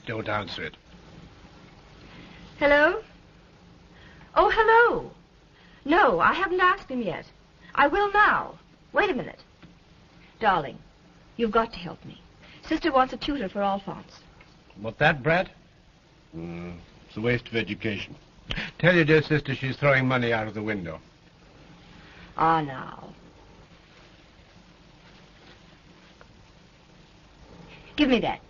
Don't answer it. Hello? Oh, hello. No, I haven't asked him yet. I will now. Wait a minute. Darling, you've got to help me. Sister wants a tutor for Alphonse. What, that brat? It's a waste of education. Tell your dear sister she's throwing money out of the window. Ah, now. Give me that.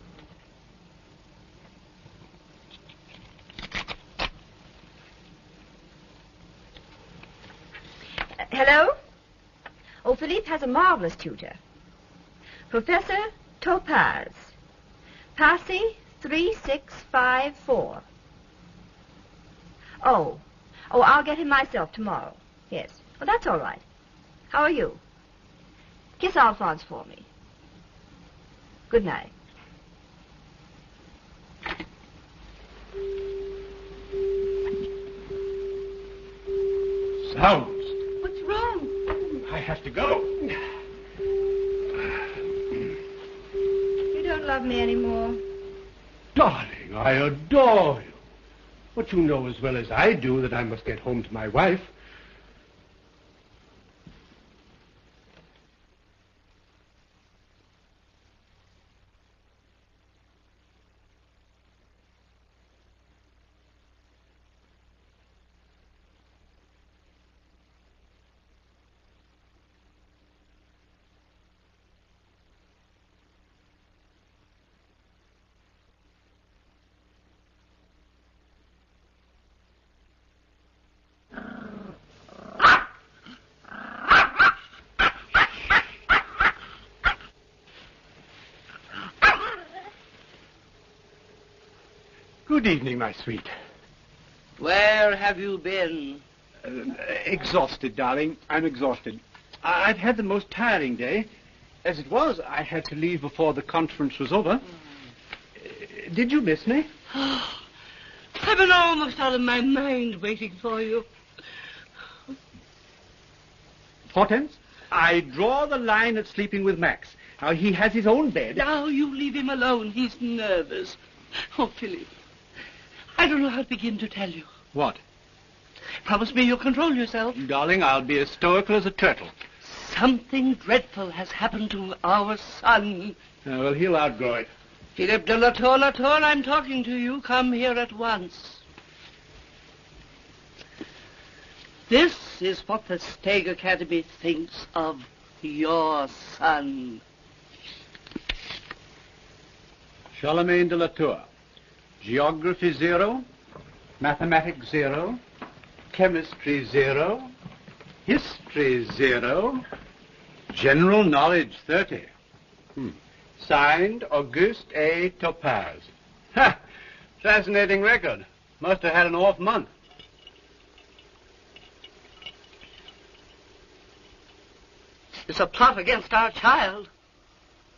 Hello? Oh, Philippe has a marvelous tutor. Professor Topaze. Passy 3654. Oh, I'll get him myself tomorrow. Yes. Oh, that's all right. How are you? Kiss Alphonse for me. Good night. Sounds. What's wrong? I have to go. You don't love me anymore. Darling, I adore you. But you know as well as I do that I must get home to my wife. Good evening, my sweet. Where have you been? Exhausted, darling. I'm exhausted. I've had the most tiring day. As it was, I had to leave before the conference was over. Did you miss me? I've been almost out of my mind waiting for you. Hortense, I draw the line at sleeping with Max. Now, he has his own bed. Now you leave him alone. He's nervous. Oh, Philip, I don't know how to begin to tell you. What? Promise me you'll control yourself. Darling, I'll be as stoical as a turtle. Something dreadful has happened to our son. Well, he'll outgrow it. Philip de La Tour, I'm talking to you. Come here at once. This is what the Stegg Academy thinks of your son. Charlemagne de La Tour. Geography 0, mathematics 0, chemistry 0, history 0, general knowledge 30. Signed, Auguste A. Topaze. Ha! Fascinating record. Must have had an off month. It's a plot against our child.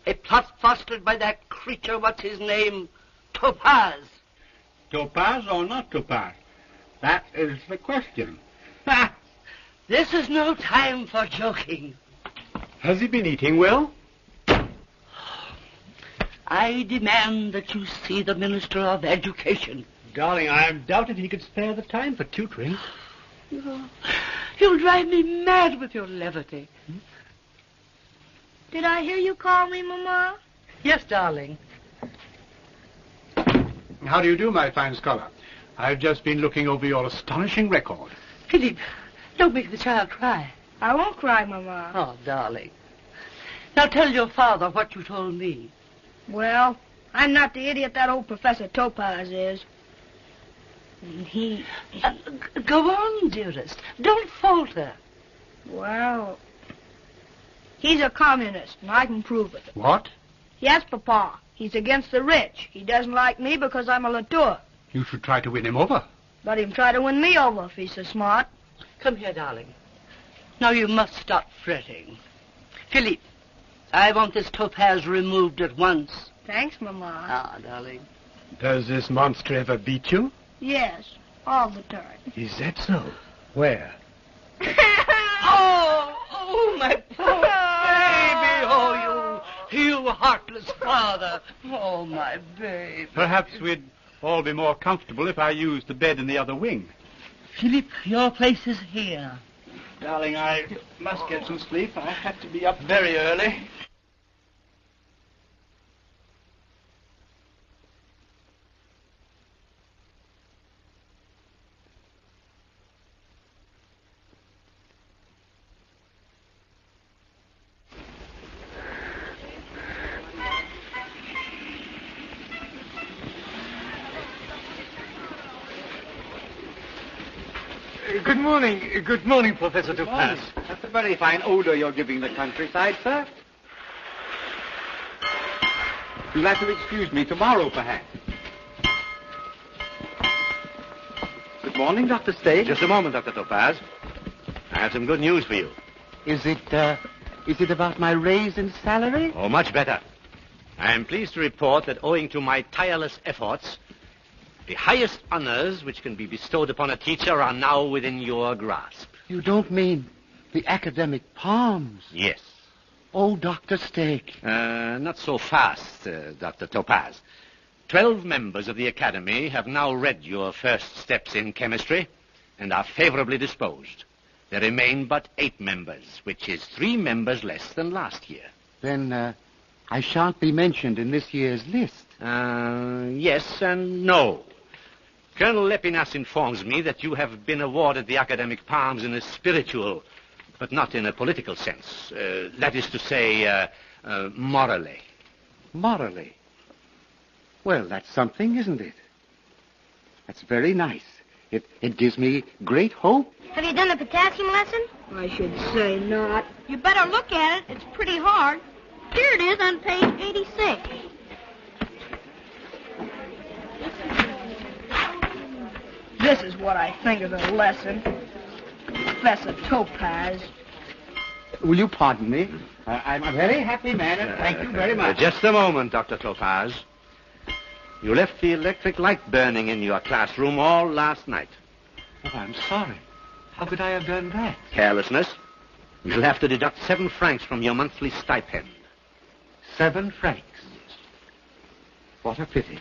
A plot fostered by that creature, what's his name? Topaze. Topaze or not Topaze? That is the question. Ha! This is no time for joking. Has he been eating well? I demand that you see the Minister of Education. Darling, I doubted he could spare the time for tutoring. You'll drive me mad with your levity. Did I hear you call me, Mama? Yes, darling. How do you do, my fine scholar? I've just been looking over your astonishing record. Philip, don't make the child cry. I won't cry, Mama. Oh, darling. Now tell your father what you told me. Well, I'm not the idiot that old Professor Topaze is. He... Go on, dearest. Don't falter. Well, he's a communist, and I can prove it. What? Yes, Papa. He's against the rich. He doesn't like me because I'm a La Tour. You should try to win him over. Let him try to win me over if he's so smart. Come here, darling. Now you must stop fretting. Philippe, I want this Topaze removed at once. Thanks, Mama. Ah, darling. Does this monster ever beat you? Yes, all the time. Is that so? Where? Oh, my poor baby. Oh, you heartless father. Oh, my babe. Perhaps we'd all be more comfortable if I used the bed in the other wing. Philip, your place is here. Darling, I must get some sleep. I have to be up very early. Good morning, Professor Topaze. That's a very fine odor you're giving the countryside, sir. You'll have to excuse me tomorrow, perhaps. Good morning, Dr. Stegg. Just a moment, Dr. Topaze. I have some good news for you. Is it about my raise in salary? Oh, much better. I am pleased to report that owing to my tireless efforts, the highest honors which can be bestowed upon a teacher are now within your grasp. You don't mean the academic palms? Yes. Oh, Dr. Stegg. Not so fast, Dr. Topaze. 12 members of the Academy have now read your first steps in chemistry and are favorably disposed. There remain but 8 members, which is 3 members less than last year. Then, I shan't be mentioned in this year's list. Yes and no. Colonel Lepinas informs me that you have been awarded the academic palms in a spiritual, but not in a political sense. That is to say, morally. Morally? Well, that's something, isn't it? That's very nice. It gives me great hope. Have you done the potassium lesson? I should say not. You better look at it. It's pretty hard. Here it is on page 86. This is what I think of the lesson. Professor Topaze. Will you pardon me? I'm a very happy man, and thank you very much. Just a moment, Dr. Topaze. You left the electric light burning in your classroom all last night. Oh, I'm sorry. How could I have done that? Carelessness. You'll have to deduct 7 francs from your monthly stipend. 7 francs. What a pity.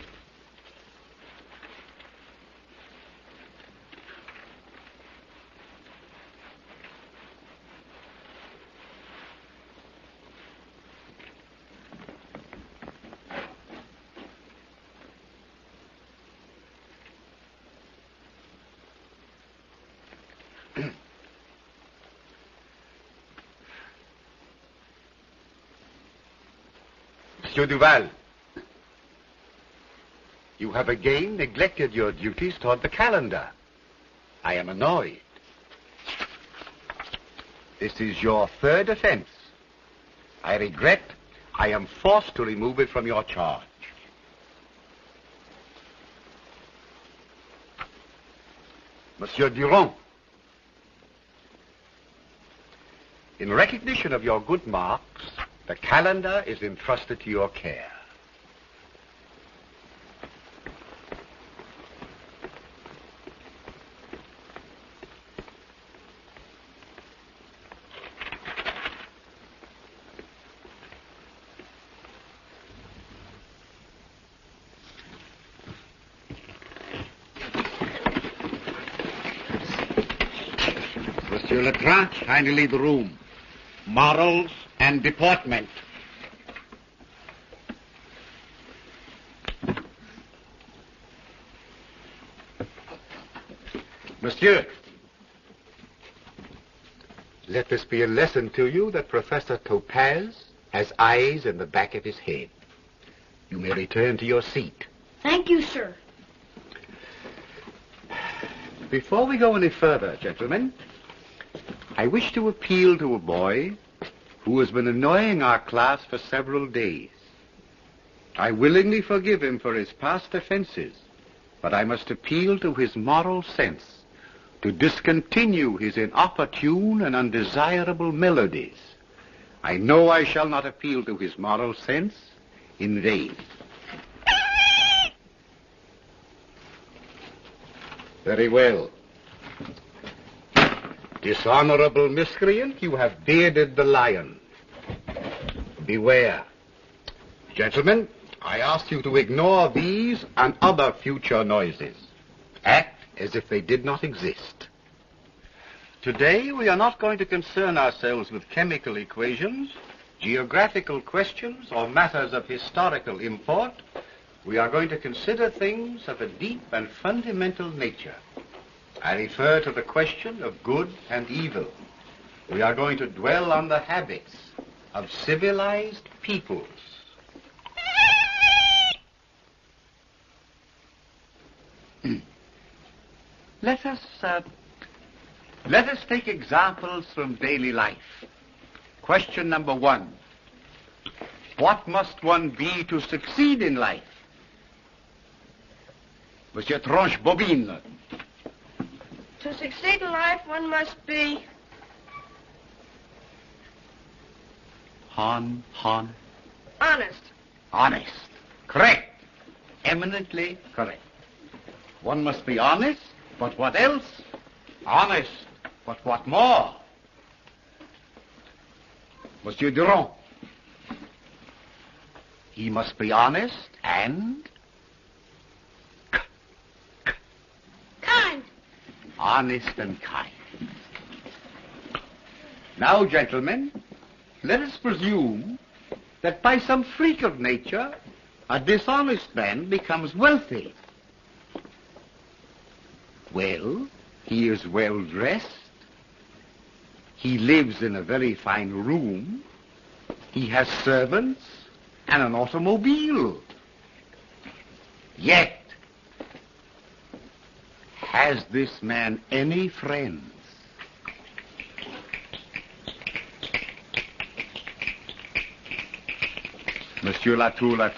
Monsieur Duval, you have again neglected your duties toward the calendar. I am annoyed. This is your 3rd offense. I regret I am forced to remove it from your charge. Monsieur Durand, in recognition of your good marks, the calendar is entrusted to your care. Monsieur Legrand, kindly leave the room. Morals and deportment. Monsieur, let this be a lesson to you that Professor Topaze has eyes in the back of his head. You may return to your seat. Thank you, sir. Before we go any further, gentlemen, I wish to appeal to a boy who has been annoying our class for several days. I willingly forgive him for his past offenses, but I must appeal to his moral sense to discontinue his inopportune and undesirable melodies. I know I shall not appeal to his moral sense in vain. Very well. Dishonorable miscreant, you have bearded the lion. Beware. Gentlemen, I ask you to ignore these and other future noises. Act as if they did not exist. Today, we are not going to concern ourselves with chemical equations, geographical questions, or matters of historical import. We are going to consider things of a deep and fundamental nature. I refer to the question of good and evil. We are going to dwell on the habits of civilized peoples. Let us take examples from daily life. Question number 1. What must one be to succeed in life? Monsieur Tranche-Bobine. To succeed in life, one must be... honest. Honest. Correct. Eminently correct. One must be honest, but what else? Honest, but what more? Monsieur Durand. He must be honest and... Kind. Honest and kind. Now, gentlemen, let us presume that by some freak of nature, a dishonest man becomes wealthy. Well, he is well dressed. He lives in a very fine room. He has servants and an automobile. Yet, has this man any friends? Monsieur La Tour.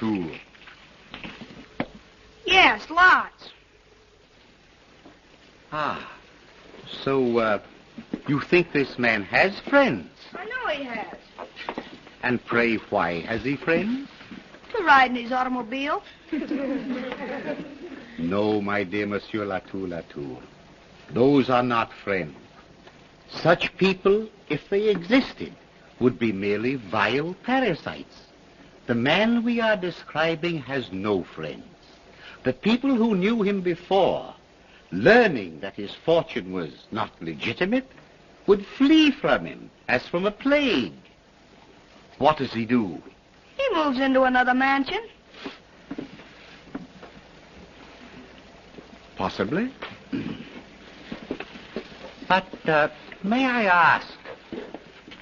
Yes, lots. Ah, so, you think this man has friends? I know he has. And pray, why has he friends? To ride in his automobile. No, my dear Monsieur La Tour. Those are not friends. Such people, if they existed, would be merely vile parasites. The man we are describing has no friends. The people who knew him before, learning that his fortune was not legitimate, would flee from him as from a plague. What does he do? He moves into another mansion. Possibly. But, may I ask,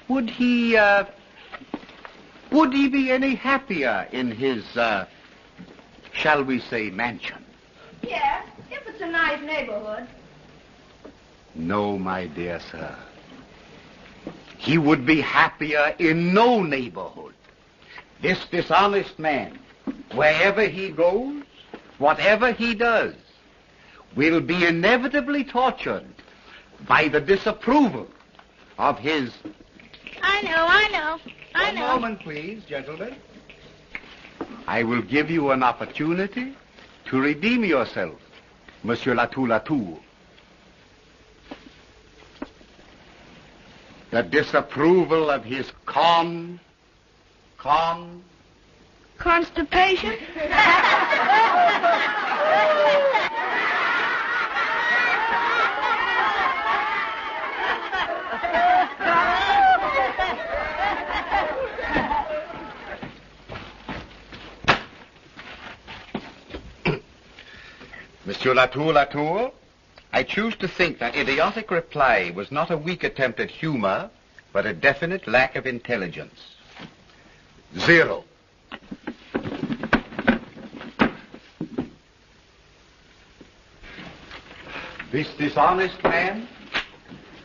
would he be any happier in his, shall we say, mansion? Yes, if it's a nice neighborhood. No, my dear sir. He would be happier in no neighborhood. This dishonest man, wherever he goes, whatever he does, will be inevitably tortured by the disapproval of his... I know. One moment, please, gentlemen. I will give you an opportunity to redeem yourself, Monsieur La Tour. The disapproval of his Constipation? Monsieur La Tour, I choose to think that idiotic reply was not a weak attempt at humor, but a definite lack of intelligence. 0. This dishonest man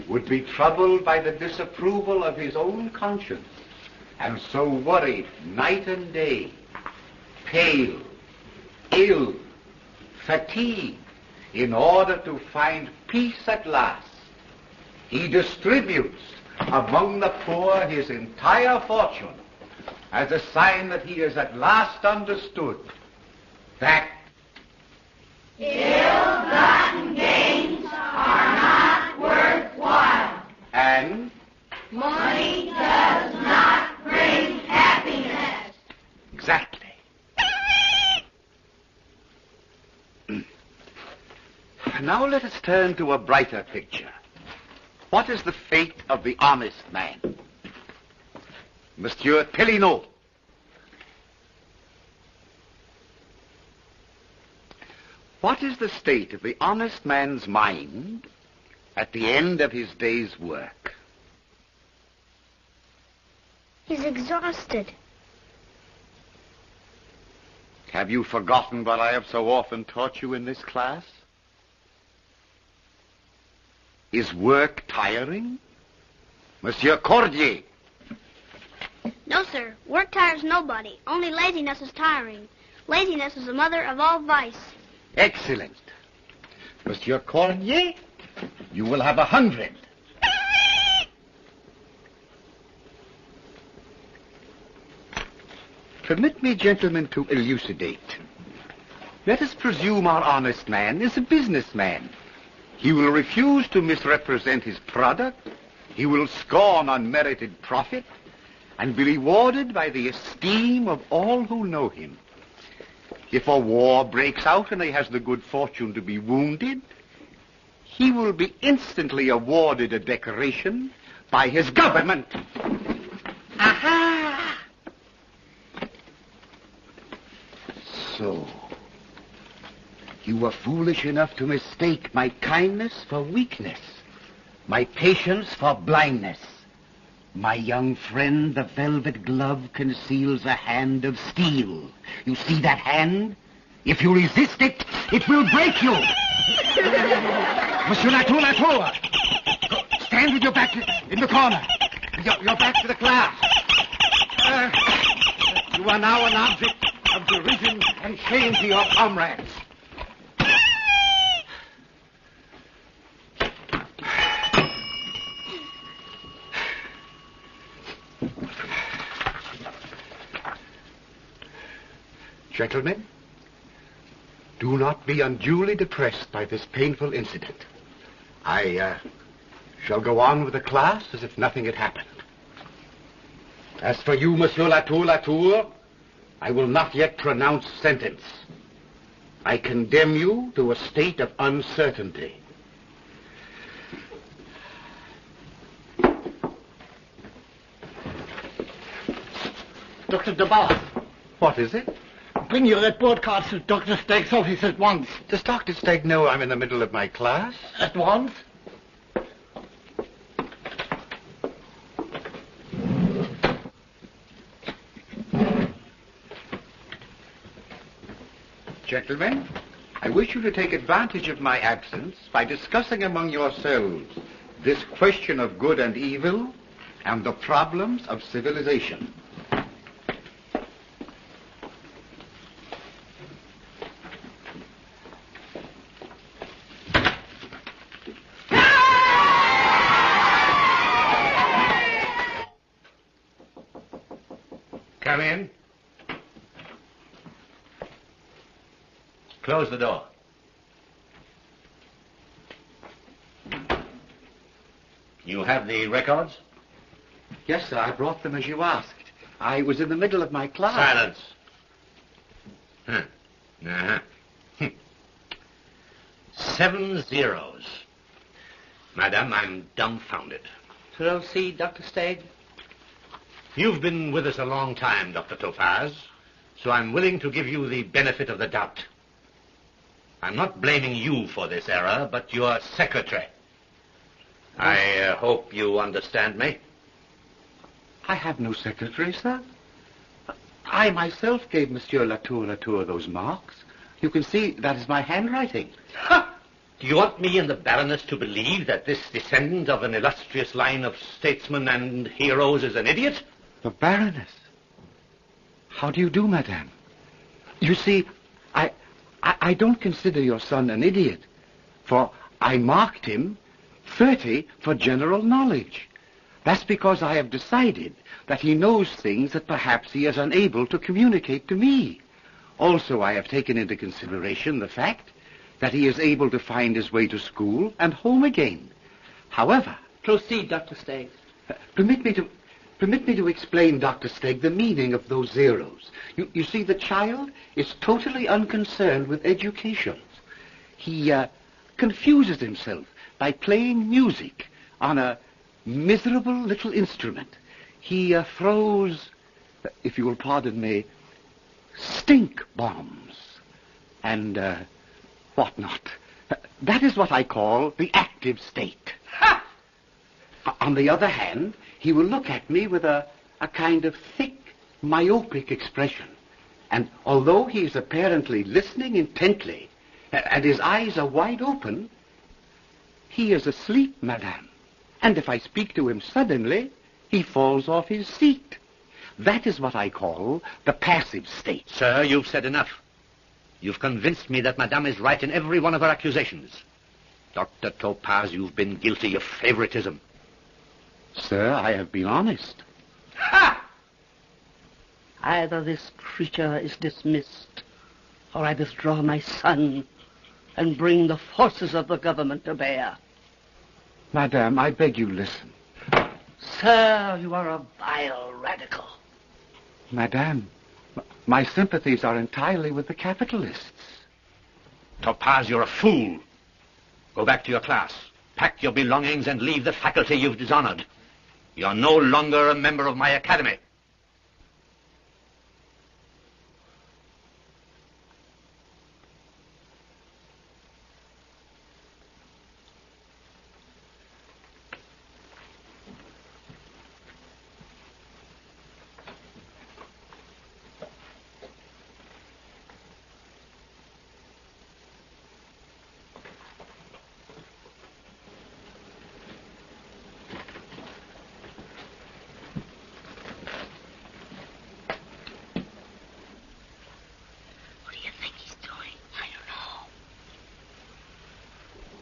would be troubled by the disapproval of his own conscience, and so worried night and day, pale, ill, fatigued, in order to find peace at last. He distributes among the poor his entire fortune as a sign that he has at last understood that ill-gotten gains are not worthwhile, and money does not bring happiness. Exactly. Now let us turn to a brighter picture. What is the fate of the honest man? Monsieur Pellinot. What is the state of the honest man's mind at the end of his day's work? He's exhausted. Have you forgotten what I have so often taught you in this class? Is work tiring? Monsieur Cordier. No, sir. Work tires nobody. Only laziness is tiring. Laziness is the mother of all vice. Excellent. Monsieur Cordier, you will have 100. Permit me, gentlemen, to elucidate. Let us presume our honest man is a businessman. He will refuse to misrepresent his product. He will scorn unmerited profit and be rewarded by the esteem of all who know him. If a war breaks out and he has the good fortune to be wounded, he will be instantly awarded a decoration by his government. Aha! So, you were foolish enough to mistake my kindness for weakness, my patience for blindness. My young friend, the velvet glove conceals a hand of steel. You see that hand? If you resist it, it will break you. Monsieur La Tour. Stand with your back in the corner. Your back to the class. You are now an object of derision and shame to your comrades. Gentlemen, do not be unduly depressed by this painful incident. I shall go on with the class as if nothing had happened. As for you, Monsieur La Tour, I will not yet pronounce sentence. I condemn you to a state of uncertainty. Dr. Topaze, What is it? bring your report cards to Dr. Stegg's office at once. Does Dr. Stegg know I'm in the middle of my class? At once? Gentlemen, I wish you to take advantage of my absence by discussing among yourselves this question of good and evil and the problems of civilization. Come in. Close the door. You have the records? Yes, sir, I brought them as you asked. I was in the middle of my class. Silence. Huh. 7 zeros. Madam, I'm dumbfounded. Proceed, Dr. Stegg. You've been with us a long time, Dr. Topaze, so I'm willing to give you the benefit of the doubt. I'm not blaming you for this error, but your secretary. I hope you understand me. I have no secretary, sir. I myself gave Monsieur La Tour those marks. You can see that is my handwriting. Do you want me and the Baroness to believe that this descendant of an illustrious line of statesmen and heroes is an idiot? The Baroness? How do you do, madame? You see, I don't consider your son an idiot, for I marked him 30 for general knowledge. That's because I have decided that he knows things that perhaps he is unable to communicate to me. Also, I have taken into consideration the fact that he is able to find his way to school and home again. However... Proceed, Dr. Stegg. Permit me to explain, Dr. Stegg, the meaning of those zeros. You see, the child is totally unconcerned with education. He confuses himself by playing music on a miserable little instrument. He throws, if you will pardon me, stink bombs and whatnot. That is what I call the active state. Ha! On the other hand, he will look at me with a kind of thick, myopic expression. And although he is apparently listening intently, and his eyes are wide open, he is asleep, madame. And if I speak to him suddenly, he falls off his seat. That is what I call the passive state. Sir, you've said enough. You've convinced me that Madame is right in every one of her accusations. Dr. Topaze, you've been guilty of favoritism. Sir, I have been honest. Ha! Either this creature is dismissed, or I withdraw my son and bring the forces of the government to bear. Madame, I beg you listen. Sir, you are a vile radical. Madame, my sympathies are entirely with the capitalists. Topaze, you're a fool. Go back to your class. Pack your belongings and leave the faculty you've dishonored. You're no longer a member of my academy.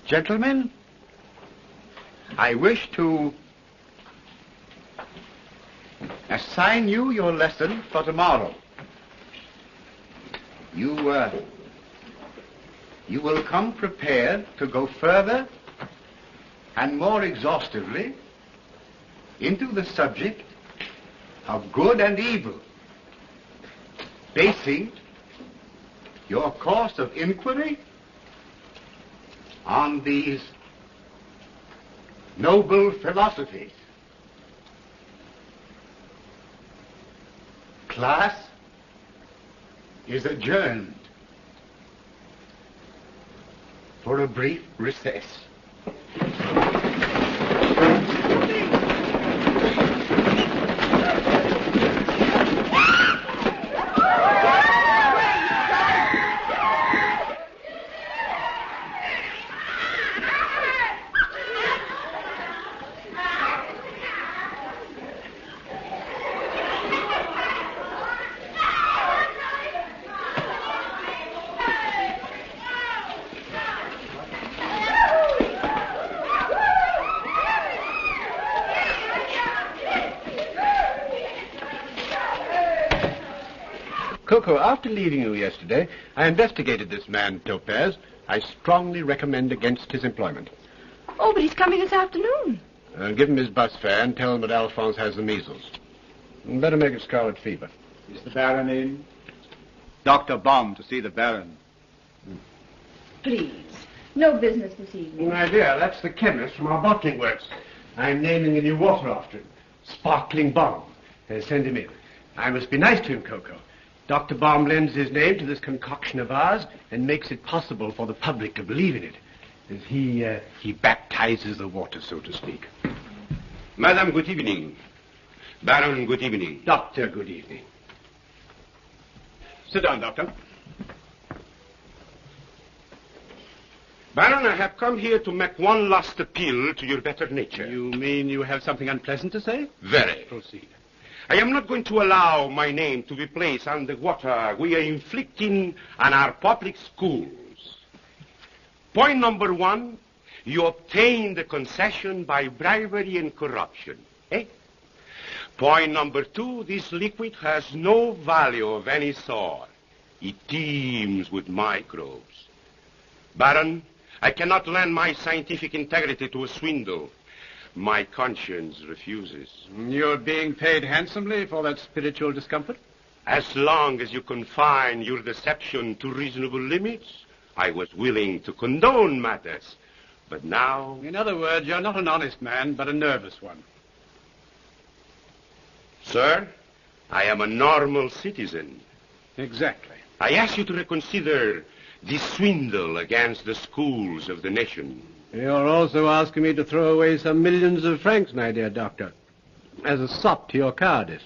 Gentlemen, I wish to assign you your lesson for tomorrow. You will come prepared to go further and more exhaustively into the subject of good and evil, basing your course of inquiry on these noble philosophies. Class is adjourned for a brief recess. Coco, after leaving you yesterday, I investigated this man, Topaze. I strongly recommend against his employment. Oh, but he's coming this afternoon. Give him his bus fare and tell him that Alphonse has the measles. Better make it scarlet fever. Is the Baron in? Dr. Baum to see the Baron. Please. No business this evening. My dear, that's the chemist from our bottling works. I'm naming a new water after him. Sparkling Baum. Send him in. I must be nice to him, Coco. Dr. Baum lends his name to this concoction of ours and makes it possible for the public to believe in it. As he baptizes the water, so to speak. Madam, good evening. Baron, good evening. Doctor, good evening. Sit down, Doctor. Baron, I have come here to make one last appeal to your better nature. You mean you have something unpleasant to say? Very. Proceed. I am not going to allow my name to be placed on the water we are inflicting on our public schools. Point number one, you obtain the concession by bribery and corruption. Eh? Point number two, this liquid has no value of any sort. It teems with microbes. Baron, I cannot lend my scientific integrity to a swindle. My conscience refuses. You're being paid handsomely for that spiritual discomfort? As long as you confine your deception to reasonable limits, I was willing to condone matters. But now... In other words, you're not an honest man, but a nervous one. Sir, I am a normal citizen. Exactly. I ask you to reconsider this swindle against the schools of the nation. You're also asking me to throw away some millions of francs, my dear doctor, as a sop to your cowardice.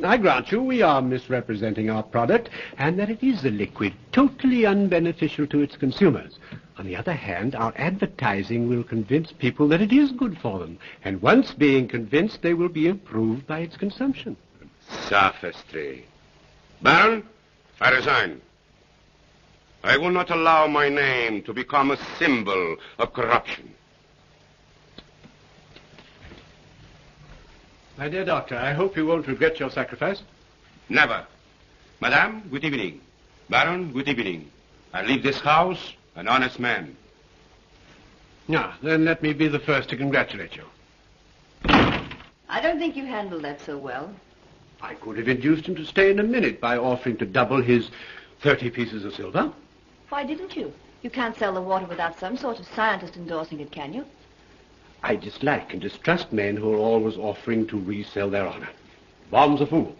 I grant you we are misrepresenting our product, and that it is a liquid totally unbeneficial to its consumers. On the other hand, our advertising will convince people that it is good for them, and once being convinced, they will be improved by its consumption. Sophistry. Baron, I resign. I will not allow my name to become a symbol of corruption. My dear doctor, I hope you won't regret your sacrifice. Never. Madame, good evening. Baron, good evening. I leave this house an honest man. Now, then let me be the first to congratulate you. I don't think you handled that so well. I could have induced him to stay in a minute by offering to double his 30 pieces of silver. Why didn't you? You can't sell the water without some sort of scientist endorsing it, can you? I dislike and distrust men who are always offering to resell their honor. Bob's a fool.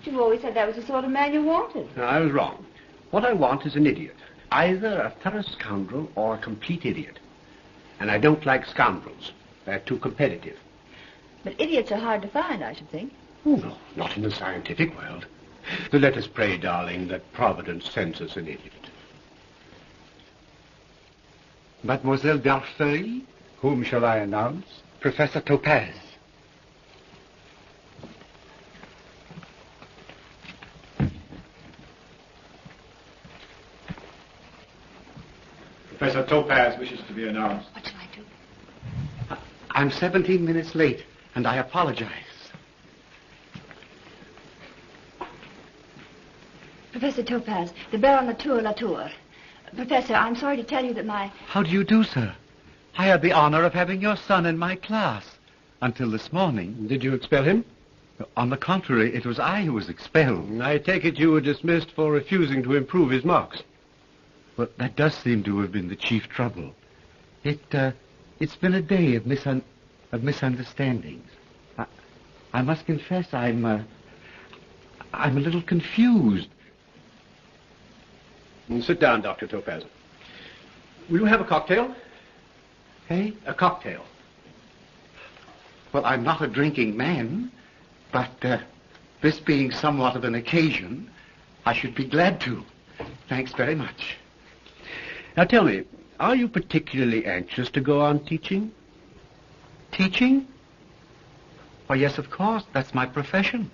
You've always said that was the sort of man you wanted. No, I was wrong. What I want is an idiot. Either a thorough scoundrel or a complete idiot. And I don't like scoundrels. They're too competitive. But idiots are hard to find, I should think. Oh, no, not in the scientific world. So let us pray, darling, that Providence sends us an idiot. Mademoiselle Darfeuille, whom shall I announce? Professor Topaze. Professor Topaze wishes to be announced. What shall I do? I'm 17 minutes late, and I apologize. Professor Topaze, the Baron de La Tour. Professor, I'm sorry to tell you that my... How do you do, sir? I had the honor of having your son in my class until this morning. Did you expel him? On the contrary, it was I who was expelled. I take it you were dismissed for refusing to improve his marks. Well, that does seem to have been the chief trouble. It's been a day of misunderstandings. I must confess I'm a little confused. Sit down, Dr. Topaze. Will you have a cocktail? Hey? A cocktail. Well, I'm not a drinking man, but this being somewhat of an occasion, I should be glad to. Thanks very much. Now tell me, are you particularly anxious to go on teaching? Teaching? Why, yes, of course. That's my profession.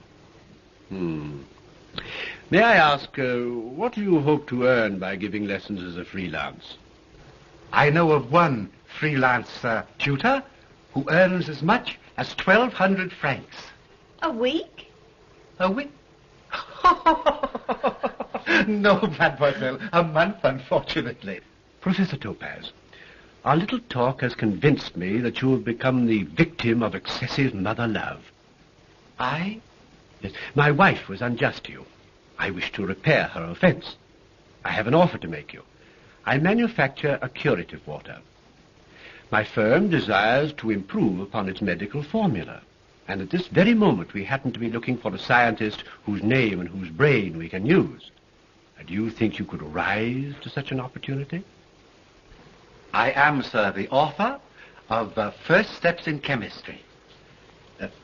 May I ask, what do you hope to earn by giving lessons as a freelance? I know of one freelance tutor who earns as much as 1,200 francs. A week? A week? No, mademoiselle, a month, unfortunately. Professor Topaze, our little talk has convinced me that you have become the victim of excessive mother love. I? Yes, my wife was unjust to you. I wish to repair her offense. I have an offer to make you. I manufacture a curative water. My firm desires to improve upon its medical formula. And at this very moment we happen to be looking for a scientist whose name and whose brain we can use. Do you think you could rise to such an opportunity? I am, sir, the author of First Steps in Chemistry.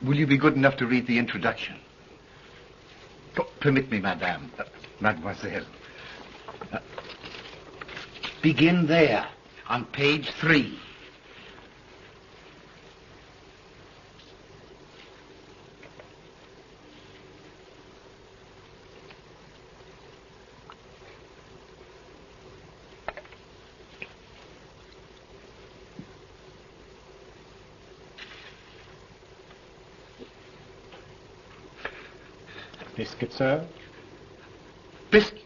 Will you be good enough to read the introduction? Permit me, madame, mademoiselle. Begin there, on page 3. Biscuit, sir? Biscuit?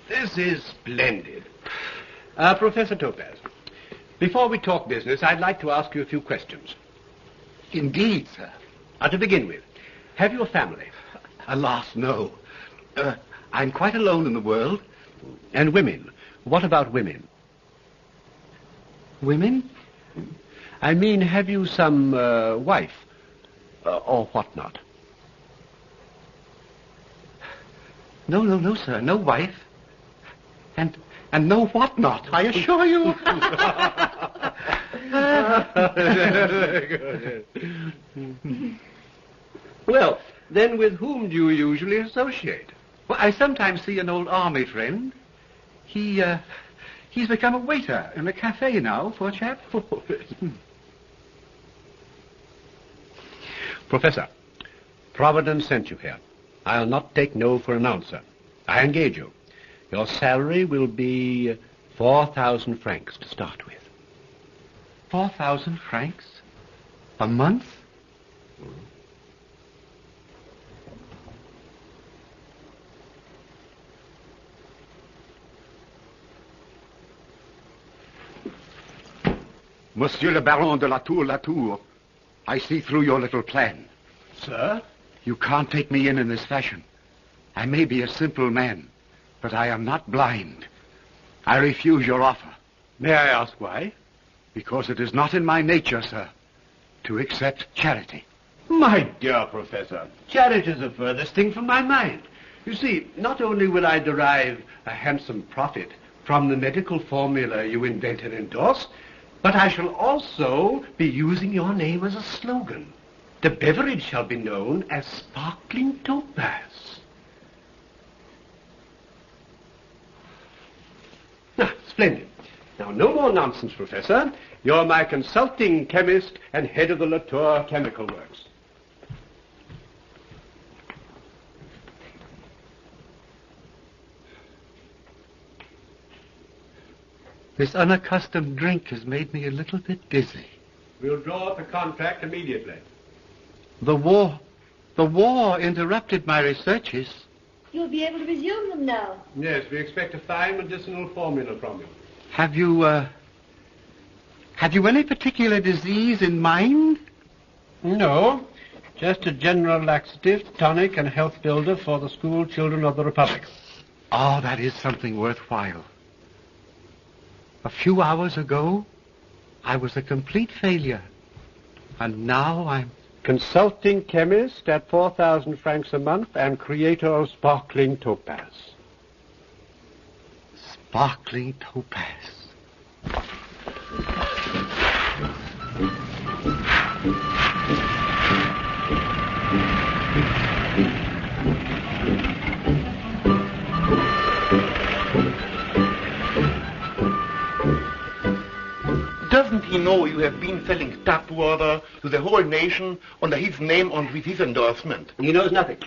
This is splendid. Professor Topaze, Before we talk business, I'd like to ask you a few questions. Indeed, sir. To begin with, have you a family? Alas, no. I'm quite alone in the world. And women? What about women? Women? I mean, have you some wife or whatnot? No, sir. No wife. And no whatnot, I assure you. Well, then with whom do you usually associate? Well, I sometimes see an old army friend. He's become a waiter in a cafe now, poor chap. Professor, Providence sent you here. I'll not take no for an answer. I engage you. Your salary will be 4,000 francs to start with. 4,000 francs? A month? Monsieur le Baron de La Tour, I see through your little plan. Sir? You can't take me in this fashion. I may be a simple man, but I am not blind. I refuse your offer. May I ask why? Because it is not in my nature, sir, to accept charity. My dear Professor, charity is the furthest thing from my mind. You see, not only will I derive a handsome profit from the medical formula you invent and endorse, but I shall also be using your name as a slogan. The beverage shall be known as Sparkling Topaze. Splendid. Now, no more nonsense, Professor. You're my consulting chemist and head of the La Tour Chemical Works. This unaccustomed drink has made me a little bit dizzy. We'll draw up a contract immediately. The war interrupted my researches. You'll be able to resume them now. Yes, we expect a fine medicinal formula from you. Have you any particular disease in mind? No, just a general laxative, tonic, and health builder for the school children of the Republic. Oh, that is something worthwhile. A few hours ago, I was a complete failure. And now I'm... Consulting chemist at 4,000 francs a month and creator of Sparkling Topaze. Sparkling Topaze. Doesn't he know you have been selling tap water to the whole nation under his name and with his endorsement? He knows nothing.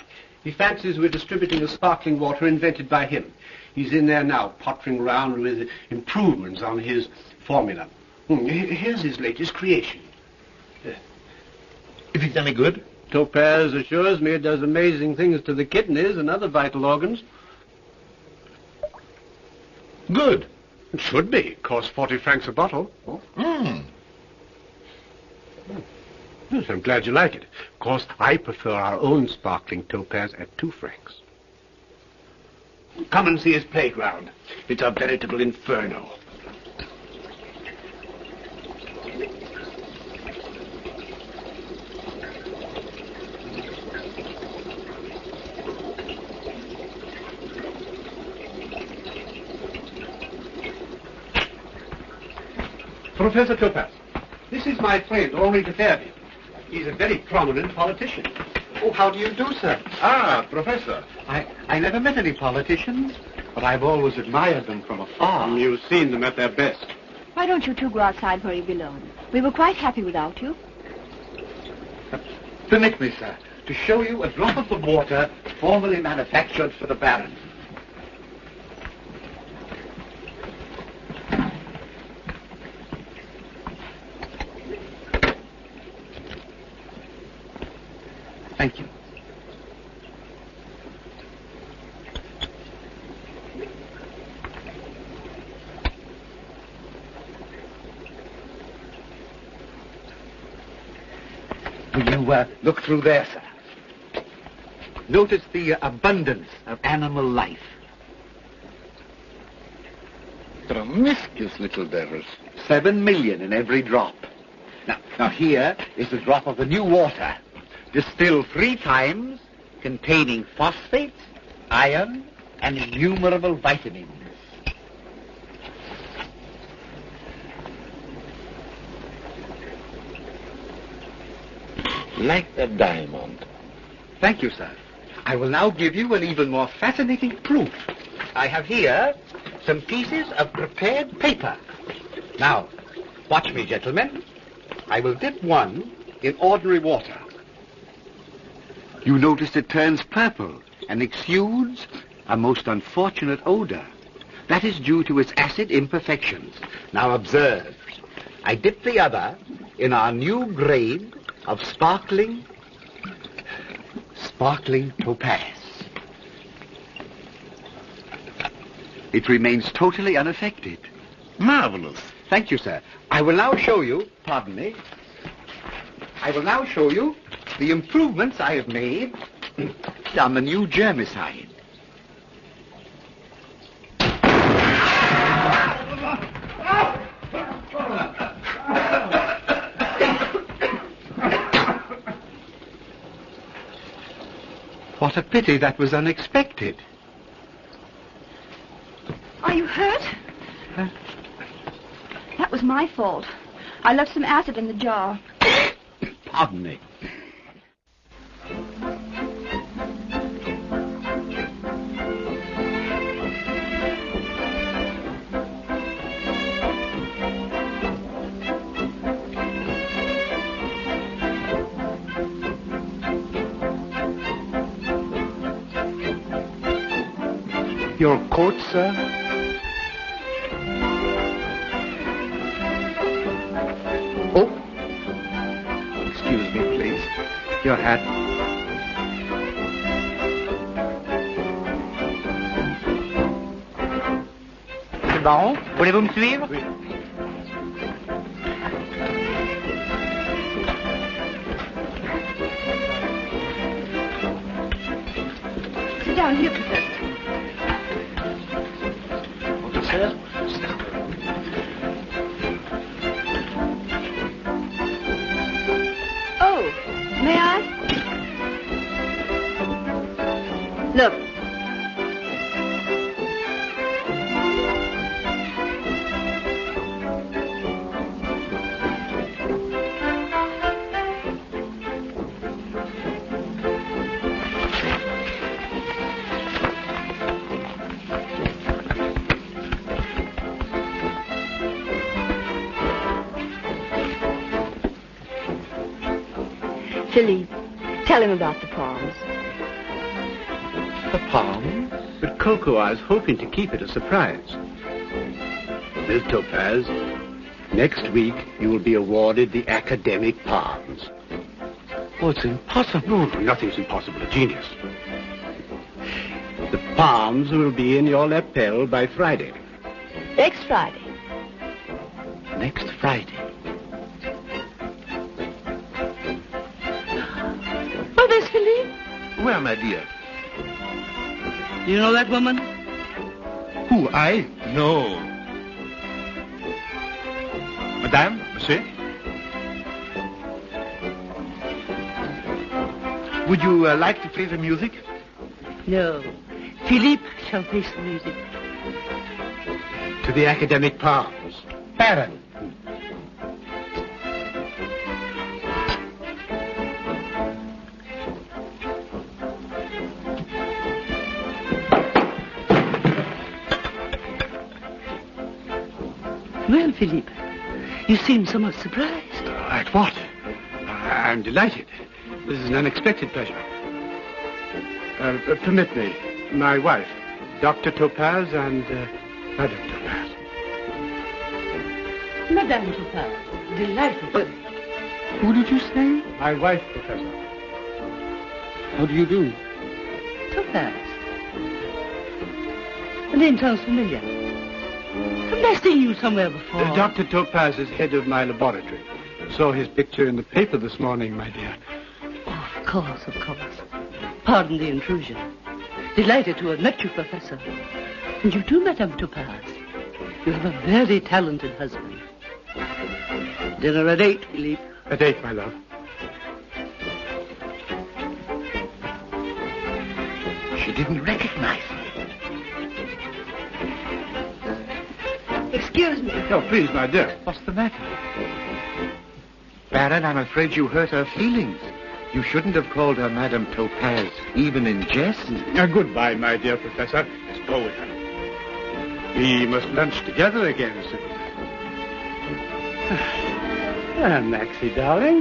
He fancies we're distributing the sparkling water invented by him. He's in there now, pottering around with improvements on his formula. Here's his latest creation. Is it any good? Topaze assures me it does amazing things to the kidneys and other vital organs. Good. It should be. Costs 40 francs a bottle. Oh. Yes, I'm glad you like it. Of course, I prefer our own sparkling Topaze at 2 francs. Come and see his playground. It's a veritable inferno. Professor Topaze, this is my friend, Henri de Perde. He's a very prominent politician. Oh, how do you do, sir? Ah, Professor. I never met any politicians, but I've always admired them from afar. You've seen them at their best. Why don't you two go outside where you belong? We were quite happy without you. Permit me, sir, to show you a drop of the water formerly manufactured for the Baron. Thank you. Will you look through there, sir? Notice the abundance of animal life. Promiscuous little devils. 7 million in every drop. Now here is the drop of the new water, distilled 3 times, containing phosphates, iron, and innumerable vitamins. Like a diamond. Thank you, sir. I will now give you an even more fascinating proof. I have here some pieces of prepared paper. Now, watch me, gentlemen. I will dip one in ordinary water. You notice it turns purple and exudes a most unfortunate odor. That is due to its acid imperfections. Now observe. I dip the other in our new grade of sparkling topaz. It remains totally unaffected. Marvelous. Thank you, sir. I will now show you, pardon me, I will now show you the improvements I have made on the new germicide. What a pity that was unexpected. Are you hurt? That was my fault. I left some acid in the jar. Pardon me. Your coat, sir? Oh. Excuse me, please. Your hat. Monsieur le Baron, voulez-vous me suivre? Oui. Sit down here, Professor. Oh, may I? Look. Philippe, tell him about the palms. The palm? But Coco, I was hoping to keep it a surprise. Miss Topaze, next week you will be awarded the academic palms. Oh, it's impossible. No, nothing's impossible to genius. The palms will be in your lapel by Friday. Next Friday. Next Friday. Oh, there's Philippe. Where, my dear? Do you know that woman? Who, I? No. Madame, monsieur? Would you like to play the music? No. Philippe shall play the music. To the academic palms. Baron. Well, Philippe, you seem somewhat surprised. At what? I'm delighted. This is an unexpected pleasure. Permit me. My wife, Dr. Topaze and Madame Topaze. Madame Topaze, delightful. Who did you say? My wife, Professor. How do you do? Topaze. The name sounds familiar. Haven't I seen you somewhere before? Dr. Topaze is head of my laboratory. Saw his picture in the paper this morning, my dear. Oh, of course, of course. Pardon the intrusion. Delighted to have met you, Professor. And you too, Madame Topaze. You have a very talented husband. Dinner at 8, Philippe. At 8, my love. She didn't recognize me. Excuse me. Oh, please, my dear. What's the matter? Baron, I'm afraid you hurt her feelings. You shouldn't have called her Madame Topaze, even in jest. Goodbye, my dear Professor. Let's go with her. We must lunch together again soon. Maxie, darling.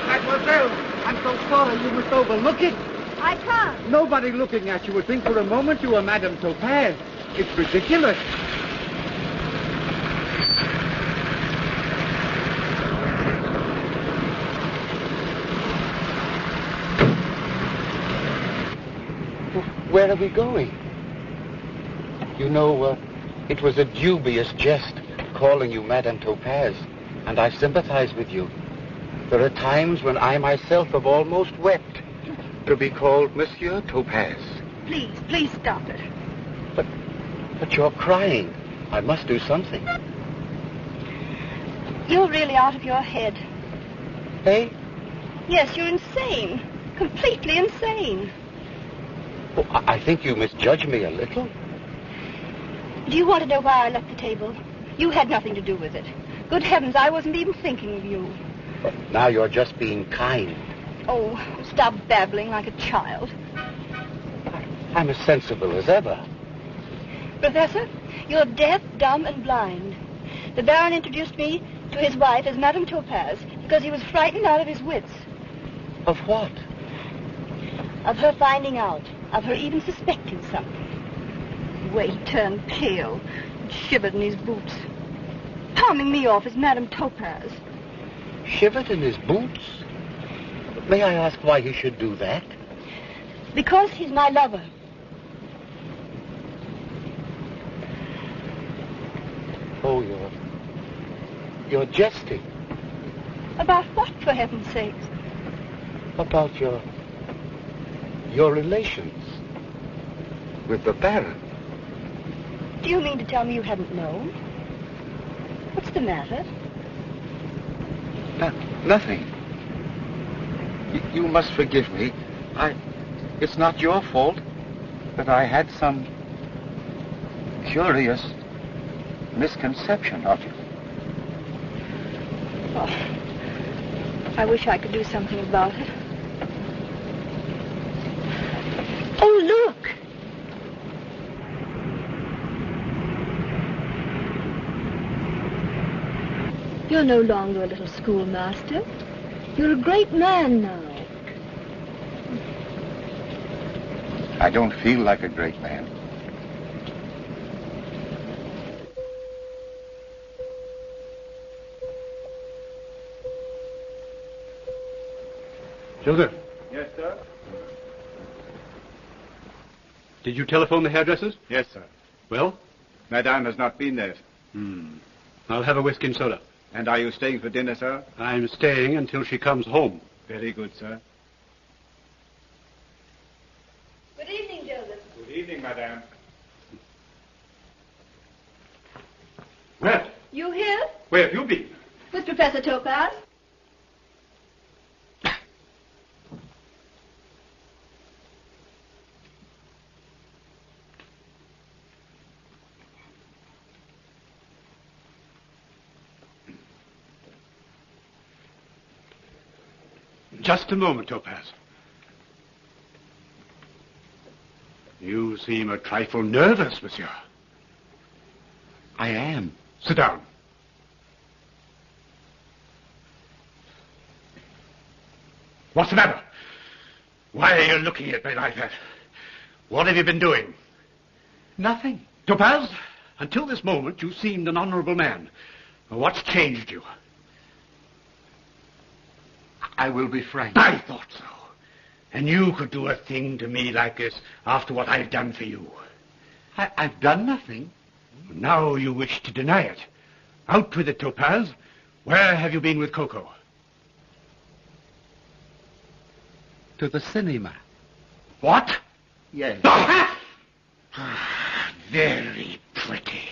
Mademoiselle, I'm so sorry you must overlook it. I can't. Nobody looking at you would think for a moment you were Madame Topaze. It's ridiculous. Where are we going? You know, it was a dubious jest, calling you Madame Topaze, and I sympathize with you. There are times when I myself have almost wept to be called Monsieur Topaze. Please stop it. But you're crying. I must do something. You're really out of your head. Hey? Yes, you're insane. Completely insane. Oh, I think you misjudge me a little. Do you want to know why I left the table? You had nothing to do with it. Good heavens, I wasn't even thinking of you. But now you're just being kind. Oh, stop babbling like a child. I'm as sensible as ever. Professor, you're deaf, dumb, and blind. The Baron introduced me to his wife as Madame Topaze because he was frightened out of his wits. Of what? Of her finding out. Of her even suspecting something. The way he turned pale and shivered in his boots. Palming me off as Madame Topaze. Shivered in his boots? May I ask why he should do that? Because he's my lover. Oh, you're jesting. About what, for heaven's sakes? About your relations with the Baron. Do you mean to tell me you hadn't known? What's the matter? Nothing. You must forgive me. It's not your fault that I had some curious misconception of you. Oh, I wish I could do something about it. Oh, look! You're no longer a little schoolmaster. You're a great man now. I don't feel like a great man. Joseph, Yes, sir? did you telephone the hairdressers? Yes, sir. Well? Madame has not been there. I'll have a whiskey and soda. And are you staying for dinner, sir? I'm staying until she comes home. Very good, sir. Good evening, Joseph. Good evening, Madame. Well, You here? where have you been? With Professor Topaze? Just a moment, Topaze. You seem a trifle nervous, monsieur. I am. Sit down. What's the matter? Why are you looking at me like that? What have you been doing? Nothing. Topaze, until this moment you seemed an honorable man. What's changed you? I will be frank. I thought so. And you could do a thing to me like this after what I've done for you. I've done nothing. Now you wish to deny it. Out with it, Topaze. Where have you been with Coco? To the cinema. What? Yes. Very pretty.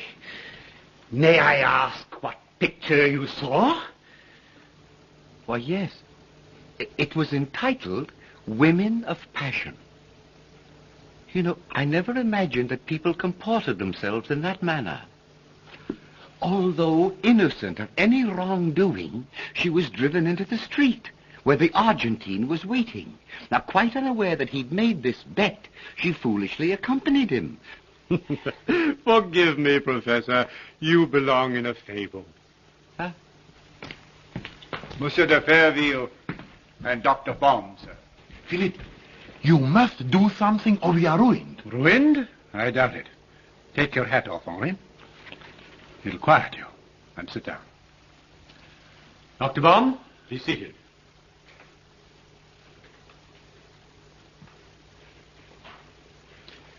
May I ask what picture you saw? Why, yes. It was entitled Women of Passion. You know, I never imagined that people comported themselves in that manner. Although innocent of any wrongdoing, she was driven into the street, where the Argentine was waiting. Now, quite unaware that he'd made this bet, she foolishly accompanied him. Forgive me, Professor. You belong in a fable. Huh? Monsieur de Fairville and Dr. Baum, sir. Philippe, you must do something or we are ruined. Ruined? I doubt it. Take your hat off, Henri. It'll quiet you. And sit down. Dr. Baum, be seated.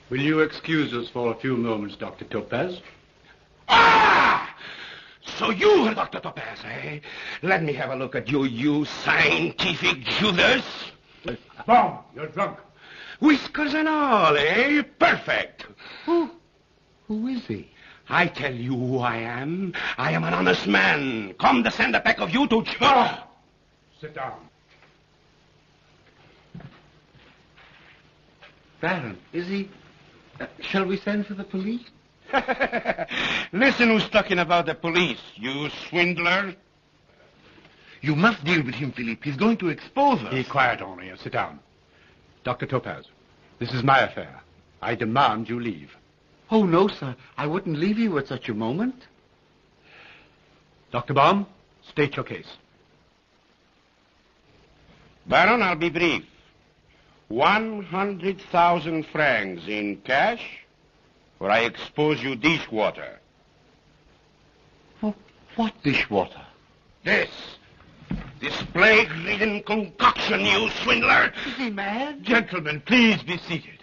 Will you excuse us for a few moments, Dr. Topaze? Ah! So you are Dr. Topaze, eh? Let me have a look at you, you scientific Judas. Baum, you're drunk. Whiskers and all, eh? Perfect. Who is he? I tell you who I am. I am an honest man. Come to send a pack of you to... Sit down. Baron, is he... shall we send for the police? Listen who's talking about the police, you swindler. You must deal with him, Philippe. He's going to expose us. Be quiet, Henri, and sit down. Dr. Topaze, this is my affair. I demand you leave. Oh, no, sir. I wouldn't leave you at such a moment. Dr. Baum, state your case. Baron, I'll be brief. 100,000 francs in cash, or I expose you dishwater. Oh, what dishwater? This plague-ridden concoction, you swindler! Is he mad? Gentlemen, please be seated.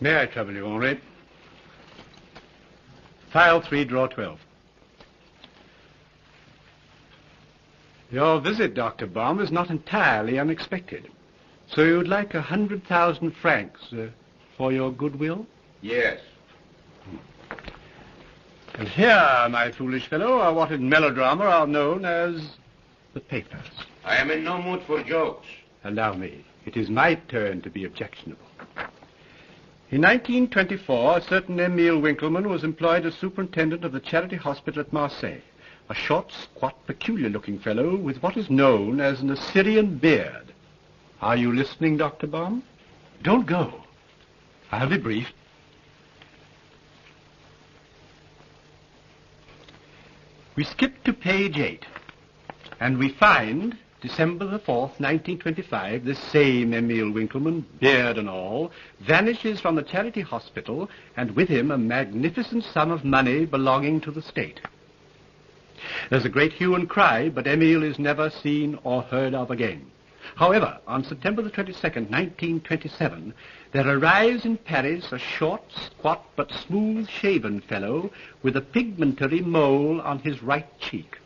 May I trouble you, Henri? File 3, draw 12. Your visit, Dr. Baum, is not entirely unexpected. So you'd like 100,000 francs for your goodwill? Yes. And here, my foolish fellow, are what in melodrama are known as the papers. I am in no mood for jokes. Allow me. It is my turn to be objectionable. In 1924, a certain Emile Winkleman was employed as superintendent of the charity hospital at Marseille, a short, squat, peculiar-looking fellow with what is known as an Assyrian beard. Are you listening, Dr. Baum? Don't go. I'll be brief. We skip to page 8, and we find December the 4th, 1925, this same Emile Winkleman, beard and all, vanishes from the charity hospital, and with him a magnificent sum of money belonging to the state. There's a great hue and cry, but Emile is never seen or heard of again. However, on September the 22nd, 1927, there arrives in Paris a short, squat, but smooth-shaven fellow with a pigmentary mole on his right cheek,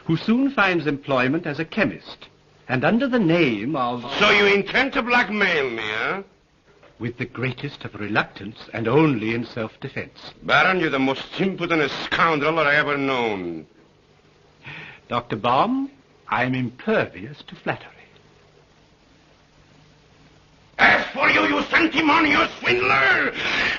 who soon finds employment as a chemist, and under the name of... So you intend to blackmail me, eh? With the greatest of reluctance, and only in self-defense. Baron, you're the most impudent scoundrel that I ever known. Dr. Baum, I'm impervious to flattery. As for you, you sanctimonious swindler,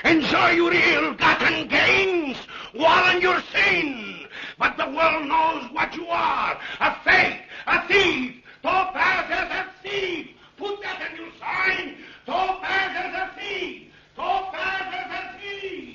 enjoy your ill-gotten gains, wallow in your sin. But the world knows what you are, a fake, a thief. Topaze is a thief. Put that in your sign. Topaze is a thief. Topaze is a thief.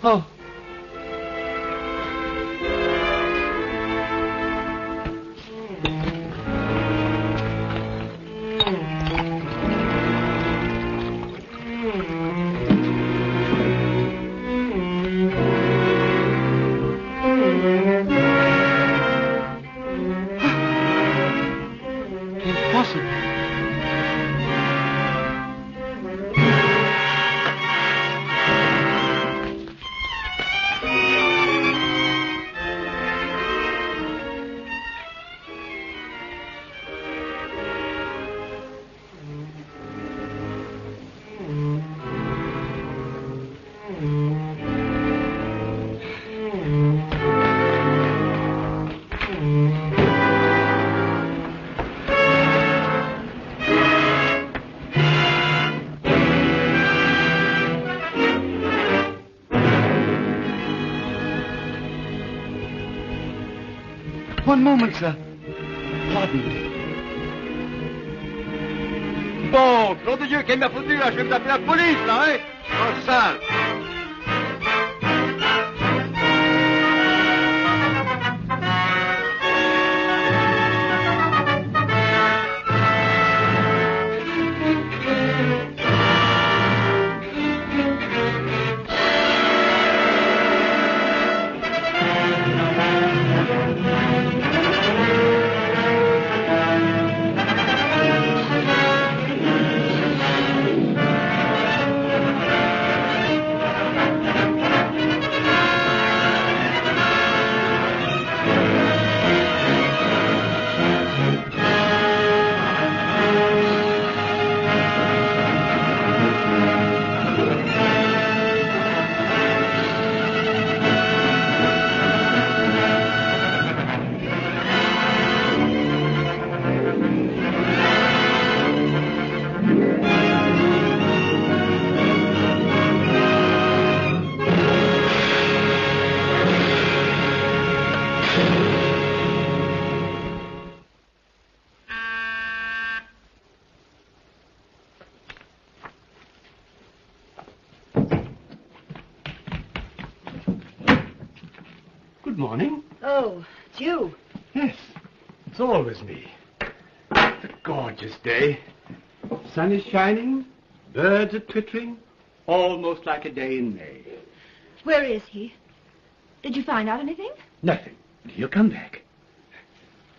Oh. One moment, sir. Pardon me. Bon, nom de Dieu, qu'elle m'a foutu là, je vais me taper la police, là, hein? Oh, sale. Morning. Oh, it's you. Yes, it's always me. It's a gorgeous day. Sun is shining, birds are twittering, almost like a day in May. Where is he? Did you find out anything? Nothing. He'll come back.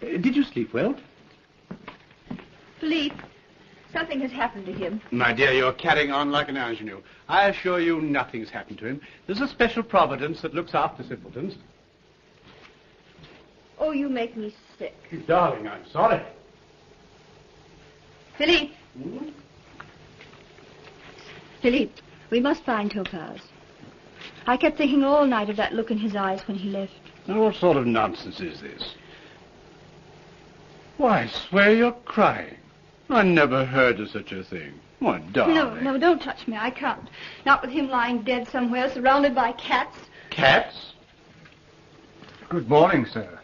Did you sleep well? Philippe, something has happened to him. My dear, you're carrying on like an ingenue. I assure you nothing's happened to him. There's a special providence that looks after simpletons. Oh, you make me sick. Darling, I'm sorry. Philippe. Philippe, we must find Topaze. I kept thinking all night of that look in his eyes when he left. Now, what sort of nonsense is this? Why, I swear you're crying. I never heard of such a thing. Why, darling. No, don't touch me. I can't. Not with him lying dead somewhere, surrounded by cats. Cats? Good morning, sir.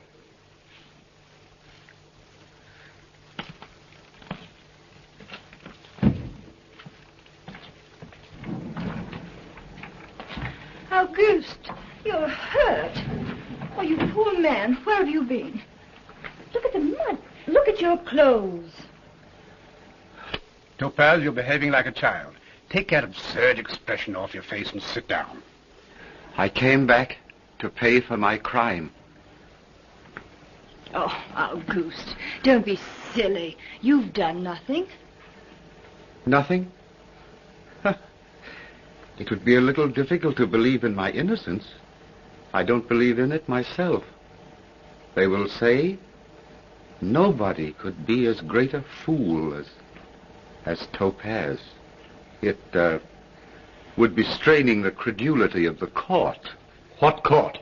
Auguste, you're hurt. Oh, you poor man. Where have you been? Look at the mud. Look at your clothes. Topaze, you're behaving like a child. Take that absurd expression off your face and sit down. I came back to pay for my crime. Oh, Auguste, don't be silly. You've done nothing. Nothing? It would be a little difficult to believe in my innocence. I don't believe in it myself. They will say nobody could be as great a fool as Topaze. It would be straining the credulity of the court. What court?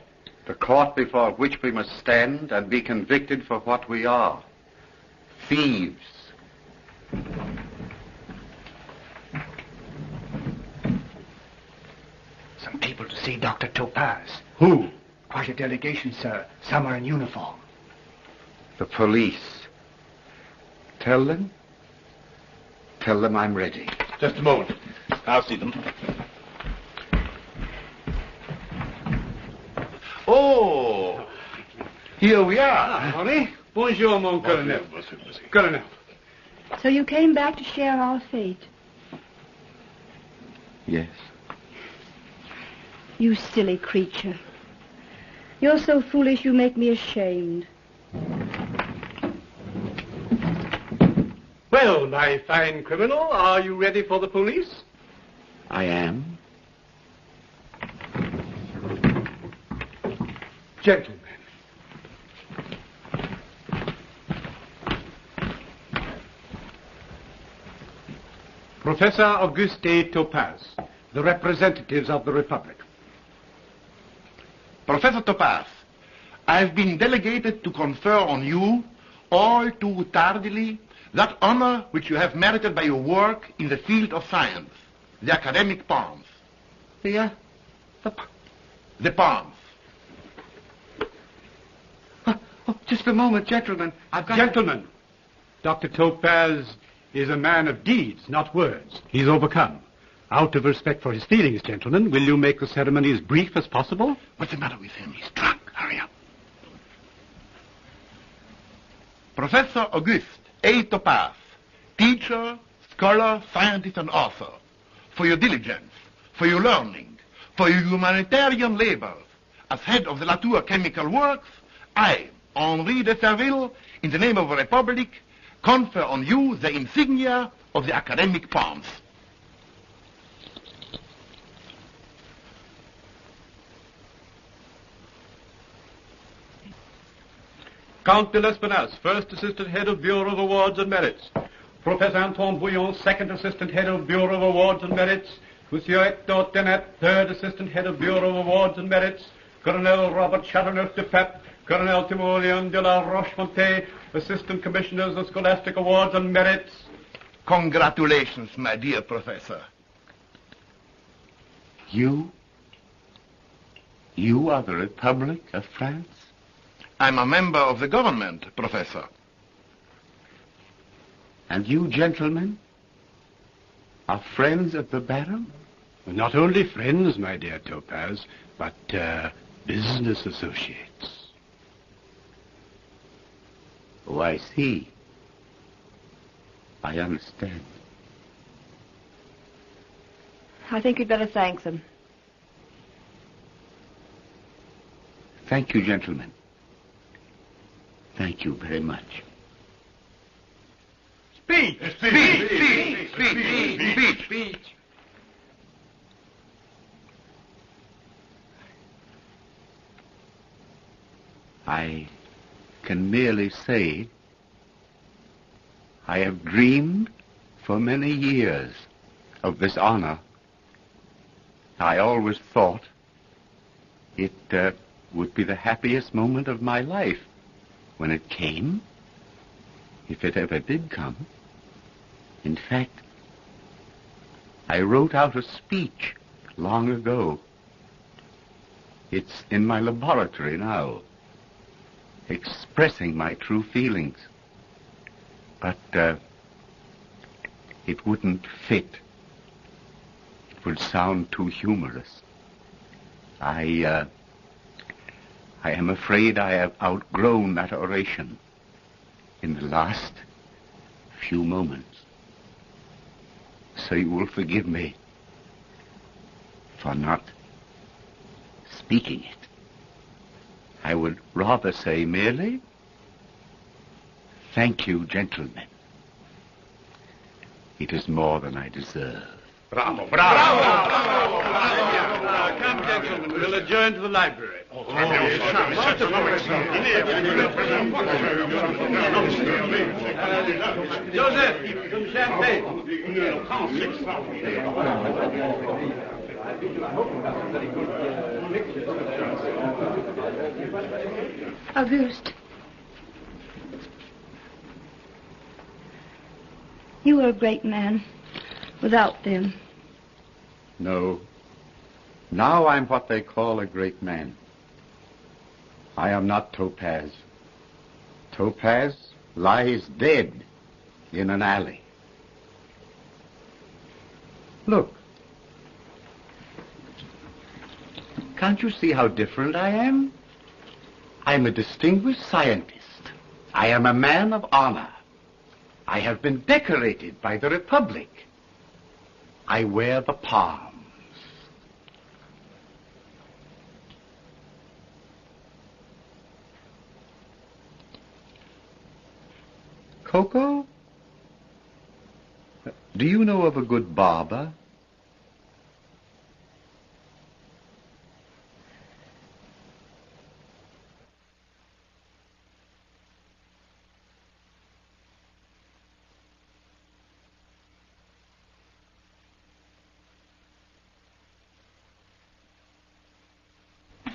The court before which we must stand and be convicted for what we are. Thieves. Some people to see Dr. Topaze. Who? Quite a delegation, sir. Some are in uniform. The police. Tell them I'm ready. Just a moment. I'll see them. Oh, here we are. Henri, bonjour, mon colonel. Colonel. So you came back to share our fate. Yes. You silly creature. You're so foolish you make me ashamed. Well, my fine criminal, are you ready for the police? I am. Gentlemen. Professor Auguste A. Topaze, the representatives of the Republic. Professor Topaze, I've been delegated to confer on you, all too tardily, that honor which you have merited by your work in the field of science, the academic palms. The palms. Oh, just a moment, gentlemen. Gentlemen, Dr. Topaze is a man of deeds, not words. He's overcome. Out of respect for his feelings, gentlemen, will you make the ceremony as brief as possible? What's the matter with him? He's drunk. Hurry up. Professor Auguste A. Topaze, teacher, scholar, scientist, and author, for your diligence, for your learning, for your humanitarian labors, as head of the La Tour Chemical Works, I, Henri de Serville, in the name of the Republic, confer on you the insignia of the academic palms. Count de l'Espinasse, First Assistant Head of Bureau of Awards and Merits. Professor Antoine Bouillon, Second Assistant Head of Bureau of Awards and Merits. Monsieur Hector Tenet, Third Assistant Head of Bureau of Awards and Merits. Colonel Robert Chateauneuf de Pep, Colonel Timoleon de la Rochefontaine, Assistant Commissioners of Scholastic Awards and Merits. Congratulations, my dear Professor. You are the Republic of France? I'm a member of the government, Professor. And you, gentlemen, are friends of the Baron? Not only friends, my dear Topaze, but business associates. Oh, I see. I understand. I think you'd better thank them. Thank you, gentlemen. Thank you very much. Speech! Speech! I can merely say I have dreamed for many years of this honor. I always thought it would be the happiest moment of my life when it came, if it ever did come. In fact, I wrote out a speech long ago. It's in my laboratory now, expressing my true feelings. But it wouldn't fit. It would sound too humorous. I am afraid I have outgrown that oration in the last few moments. So you will forgive me for not speaking it. I would rather say merely, thank you, gentlemen. It is more than I deserve. Bravo, bravo! Bravo! Bravo! Come, gentlemen, we'll adjourn to the library. Joseph, some champagne. Auguste. You were a great man without them. No. Now I'm what they call a great man. I am not Topaze. Topaze lies dead in an alley. Look. Can't you see how different I am? I'm a distinguished scientist. I am a man of honor. I have been decorated by the Republic. I wear the palms. Coco, do you know of a good barber?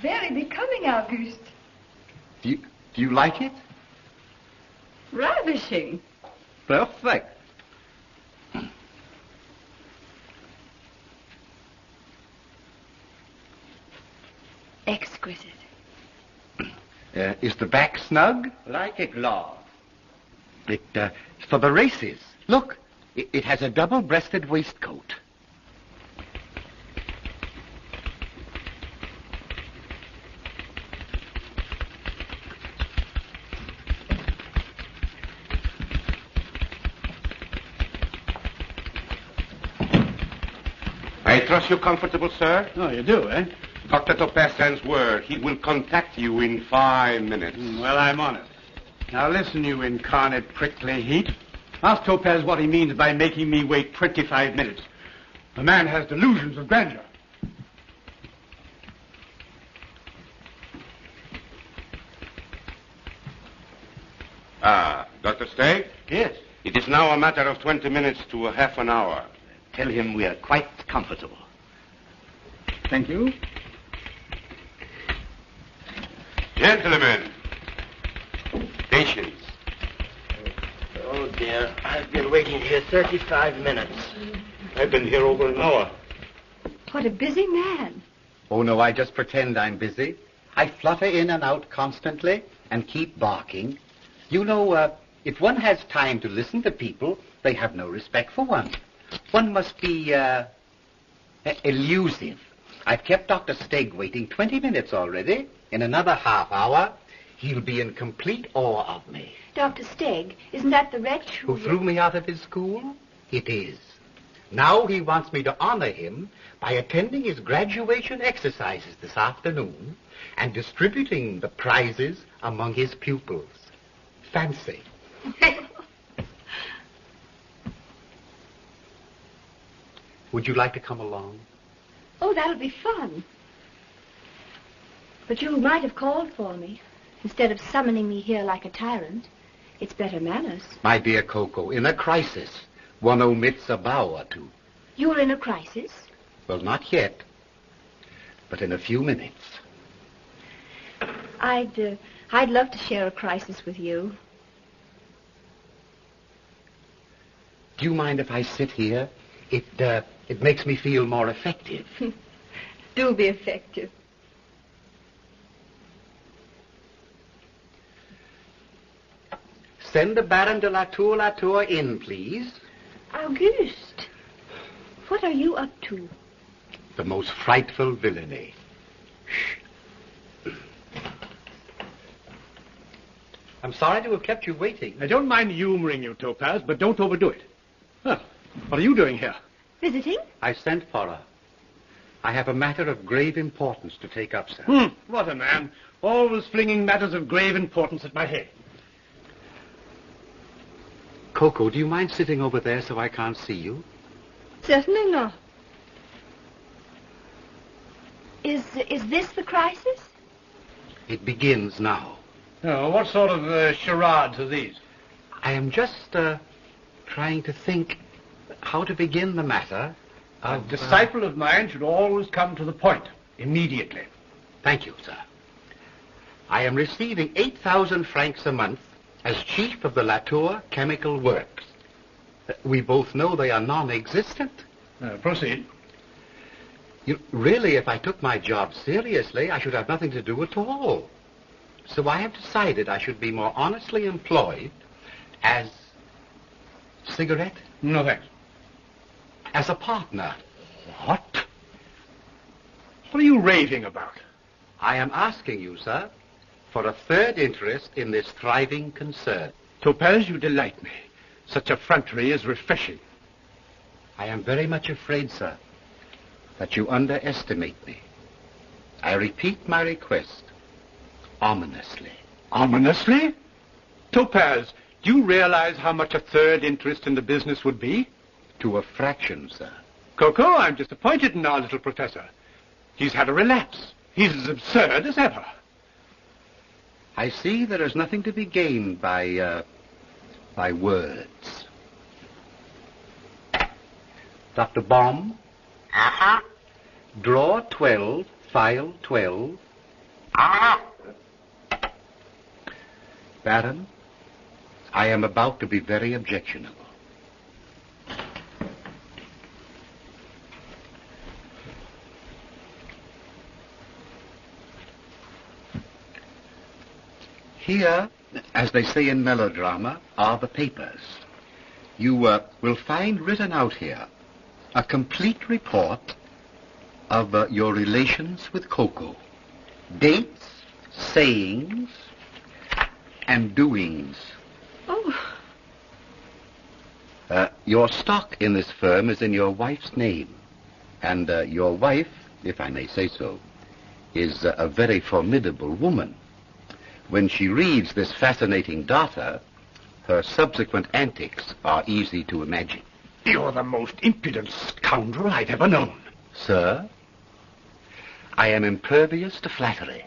Very becoming, Auguste. Do you like it? Ravishing. Perfect. Exquisite. Is the back snug? Like a glove. It's for the races. Look, it has a double-breasted waistcoat. I trust you're comfortable, sir? Oh, you do, eh? Dr. Topaze sends word. He will contact you in 5 minutes. Well, I'm on it. Now listen, you incarnate prickly heat. Ask Topaze what he means by making me wait 25 minutes. The man has delusions of grandeur. Dr. Stegg? Yes. It is now a matter of 20 minutes to a half an hour. Tell him we are quite comfortable. Thank you. Gentlemen, patience. Oh, dear. I've been waiting here 35 minutes. I've been here over an hour. What a busy man. Oh, no, I just pretend I'm busy. I flutter in and out constantly and keep barking. You know, if one has time to listen to people, they have no respect for one. One must be, elusive. I've kept Dr. Stegg waiting 20 minutes already. In another half hour, he'll be in complete awe of me. Dr. Stegg, isn't that the wretch Who threw me out of his school? It is. Now he wants me to honor him by attending his graduation exercises this afternoon and distributing the prizes among his pupils. Fancy. Would you like to come along? Oh, that'll be fun. But you might have called for me, instead of summoning me here like a tyrant. It's better manners. My dear Coco, in a crisis, one omits a bow or two. You're in a crisis? Well, not yet, but in a few minutes. I'd love to share a crisis with you. Do you mind if I sit here? It makes me feel more effective. Do be effective. Send the Baron de La Tour in, please. Auguste, what are you up to? The most frightful villainy. Shh. I'm sorry to have kept you waiting. I don't mind humoring you, Topaze, but don't overdo it. Well, what are you doing here? Visiting? I sent for her. I have a matter of grave importance to take up, sir. What a man. Always flinging matters of grave importance at my head. Coco, do you mind sitting over there so I can't see you? Certainly not. Is this the crisis? It begins now. Oh, what sort of charades are these? I am just trying to think how to begin the matter. A disciple of mine should always come to the point, immediately. Thank you, sir. I am receiving 8,000 francs a month as chief of the La Tour Chemical Works. We both know they are non-existent. Proceed. Really, if I took my job seriously, I should have nothing to do at all. So I have decided I should be more honestly employed as... Cigarette? No, thanks. As a partner. What? What are you raving about? I am asking you, sir, for a third interest in this thriving concern. Topaze, you delight me. Such effrontery is refreshing. I am very much afraid, sir, that you underestimate me. I repeat my request, ominously. Ominously? Topaze, do you realize how much a third interest in the business would be? To a fraction, sir. Coco, I'm disappointed in our little professor. He's had a relapse. He's as absurd as ever. I see there is nothing to be gained by words. Dr. Baum? Uh-huh. Draw 12, file 12. Uh-huh. Baron, I am about to be very objectionable. Here, as they say in melodrama, are the papers. You will find written out here a complete report of your relations with Coco. Dates, sayings, and doings. Oh. Your stock in this firm is in your wife's name. And your wife, if I may say so, is a very formidable woman. When she reads this fascinating data, her subsequent antics are easy to imagine. You're the most impudent scoundrel I've ever known. Sir, I am impervious to flattery.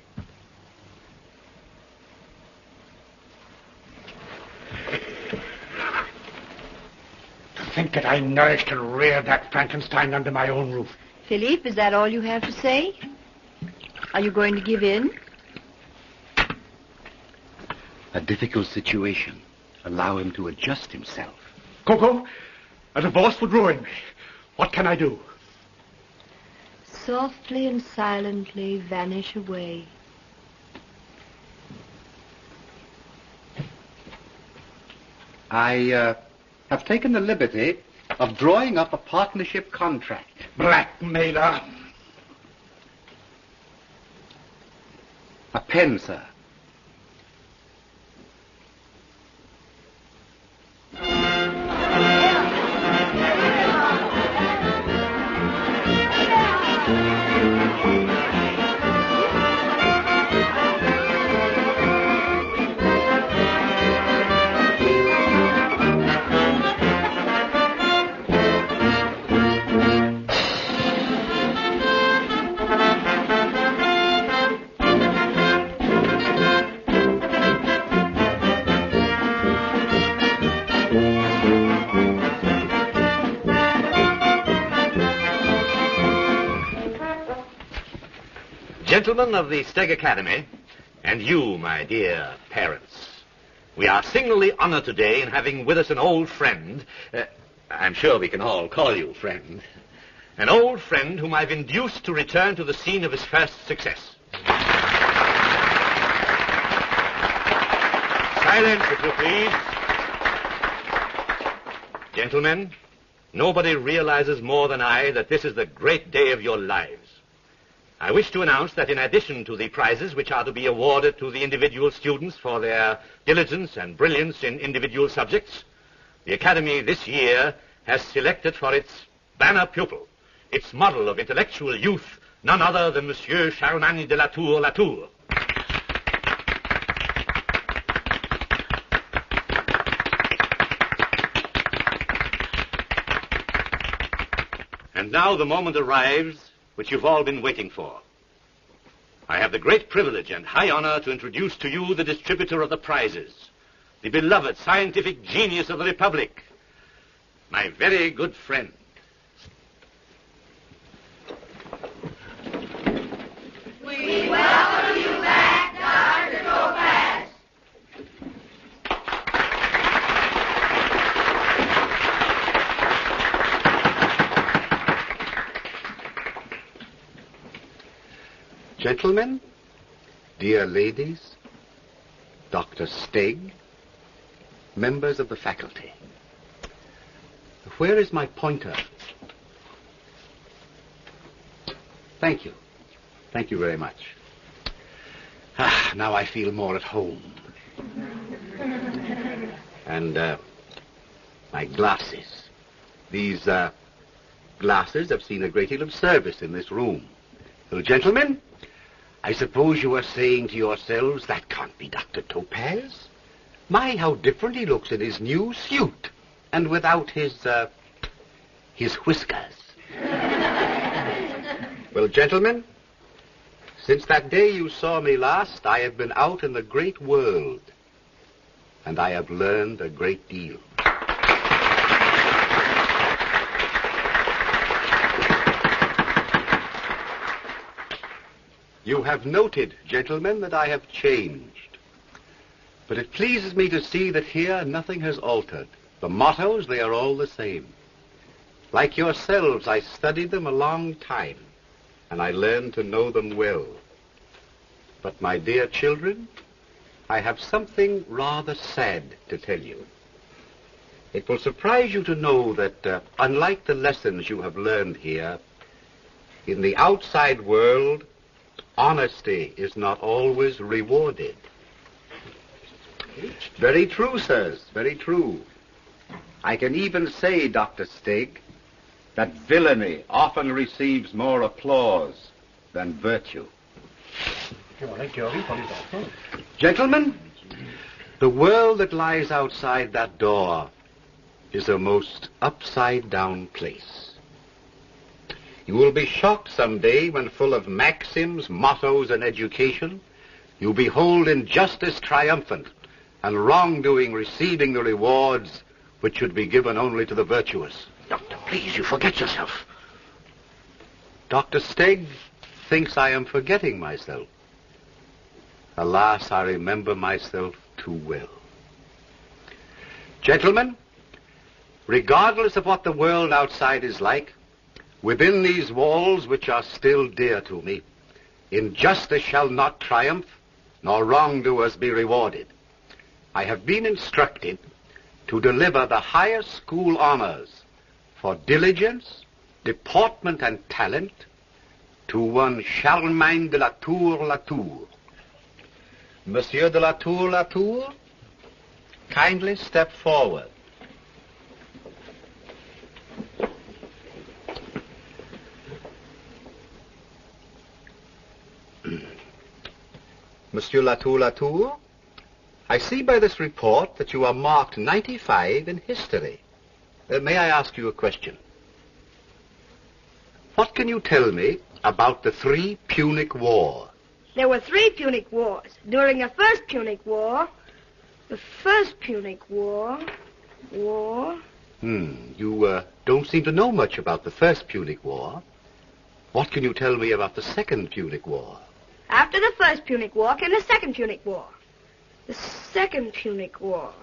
To think that I nourished and reared that Frankenstein under my own roof. Philippe, is that all you have to say? Are you going to give in? A difficult situation. Allow him to adjust himself. Coco, a divorce would ruin me. What can I do? Softly and silently vanish away. I have taken the liberty of drawing up a partnership contract. Blackmailer. A pen, sir. Gentlemen of the Stegg Academy, and you, my dear parents, we are signally honored today in having with us an old friend. I'm sure we can all call you friend. An old friend whom I've induced to return to the scene of his first success. Silence, if you please. Gentlemen, nobody realizes more than I that this is the great day of your lives. I wish to announce that in addition to the prizes which are to be awarded to the individual students for their diligence and brilliance in individual subjects, the Academy this year has selected for its banner pupil, its model of intellectual youth, none other than Monsieur Charlemagne de La Tour. And now the moment arrives which you've all been waiting for. I have the great privilege and high honor to introduce to you the distributor of the prizes, the beloved scientific genius of the Republic, my very good friend. We welcome you back, Dr. Topaze. Gentlemen, dear ladies, Dr. Stegg, members of the faculty. Where is my pointer? Thank you. Thank you very much. Now I feel more at home. And, my glasses. These, glasses have seen a great deal of service in this room. Well, gentlemen, I suppose you are saying to yourselves, that can't be Dr. Topaze. My, how different he looks in his new suit, and without his whiskers. Well, gentlemen, since that day you saw me last, I have been out in the great world, and I have learned a great deal. You have noted, gentlemen, that I have changed. But it pleases me to see that here nothing has altered. The mottos, they are all the same. Like yourselves, I studied them a long time, and I learned to know them well. But, my dear children, I have something rather sad to tell you. It will surprise you to know that, unlike the lessons you have learned here, in the outside world, honesty is not always rewarded. Very true, sirs, very true. I can even say, Dr. Stegg, that villainy often receives more applause than virtue. Gentlemen, the world that lies outside that door is a most upside-down place. You will be shocked someday when, full of maxims, mottos, and education, you behold injustice triumphant and wrongdoing receiving the rewards which should be given only to the virtuous. Doctor, please, you forget yourself. Dr. Stegg thinks I am forgetting myself. Alas, I remember myself too well. Gentlemen, regardless of what the world outside is like, within these walls, which are still dear to me, injustice shall not triumph, nor wrongdoers be rewarded. I have been instructed to deliver the highest school honors for diligence, deportment, and talent to one Charlemagne de La Tour. Monsieur de La Tour, kindly step forward. Monsieur La Tour, I see by this report that you are marked 95 in history. May I ask you a question? What can you tell me about the 3 Punic Wars? There were 3 Punic Wars. During the first Punic War, You don't seem to know much about the first Punic War. What can you tell me about the second Punic War? After the first Punic War came the second Punic War. The second Punic War.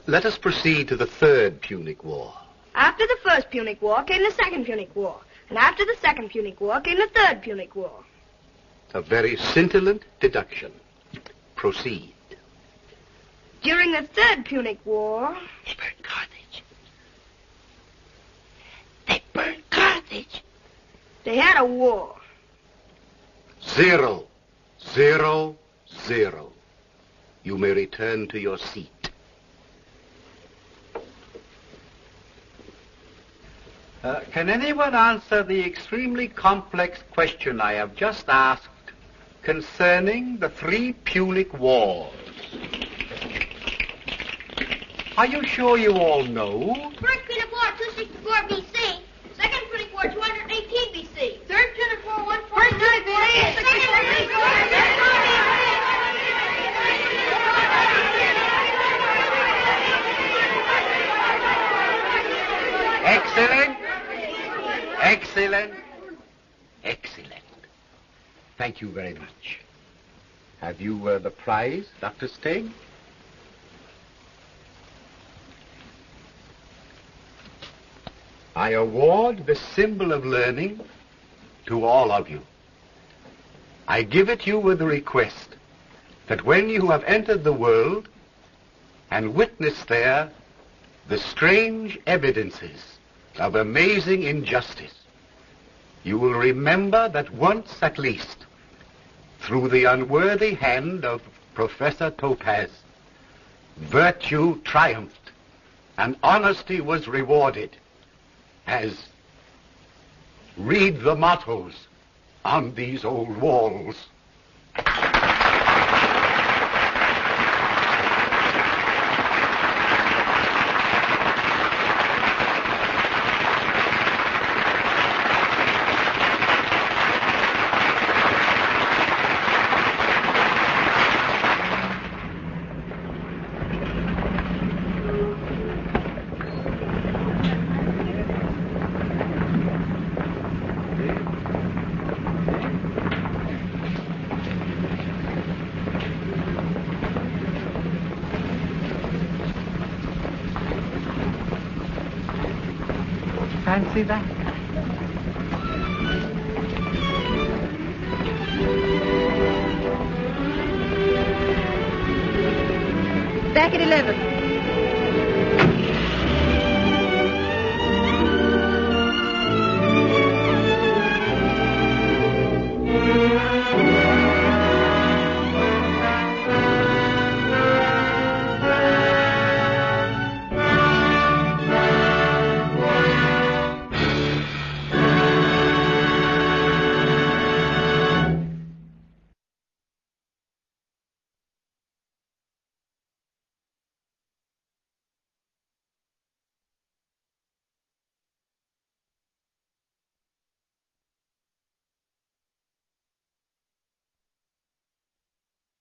Let us proceed to the third Punic War. After the first Punic War came the second Punic War. And after the second Punic War came the third Punic War. A very scintillant deduction. Proceed. During the third Punic War... They burned Carthage. They burned Carthage. They had a war. 0, 0, 0. You may return to your seat. Can anyone answer the extremely complex question I have just asked concerning the 3 Punic Wars? Are you sure you all know? First Punic War, 264 BC. Second Punic War, 218 BC. Third Punic War, 140 BC. Second Punic War, Excellent. Excellent. Excellent. Thank you very much. Have you the prize, Dr. Stegg? I award the symbol of learning to all of you. I give it you with the request that when you have entered the world and witnessed there the strange evidences of amazing injustice, you will remember that once at least, through the unworthy hand of Professor Topaze, virtue triumphed and honesty was rewarded, as read the mottos on these old walls. Fancy that. Back at 11.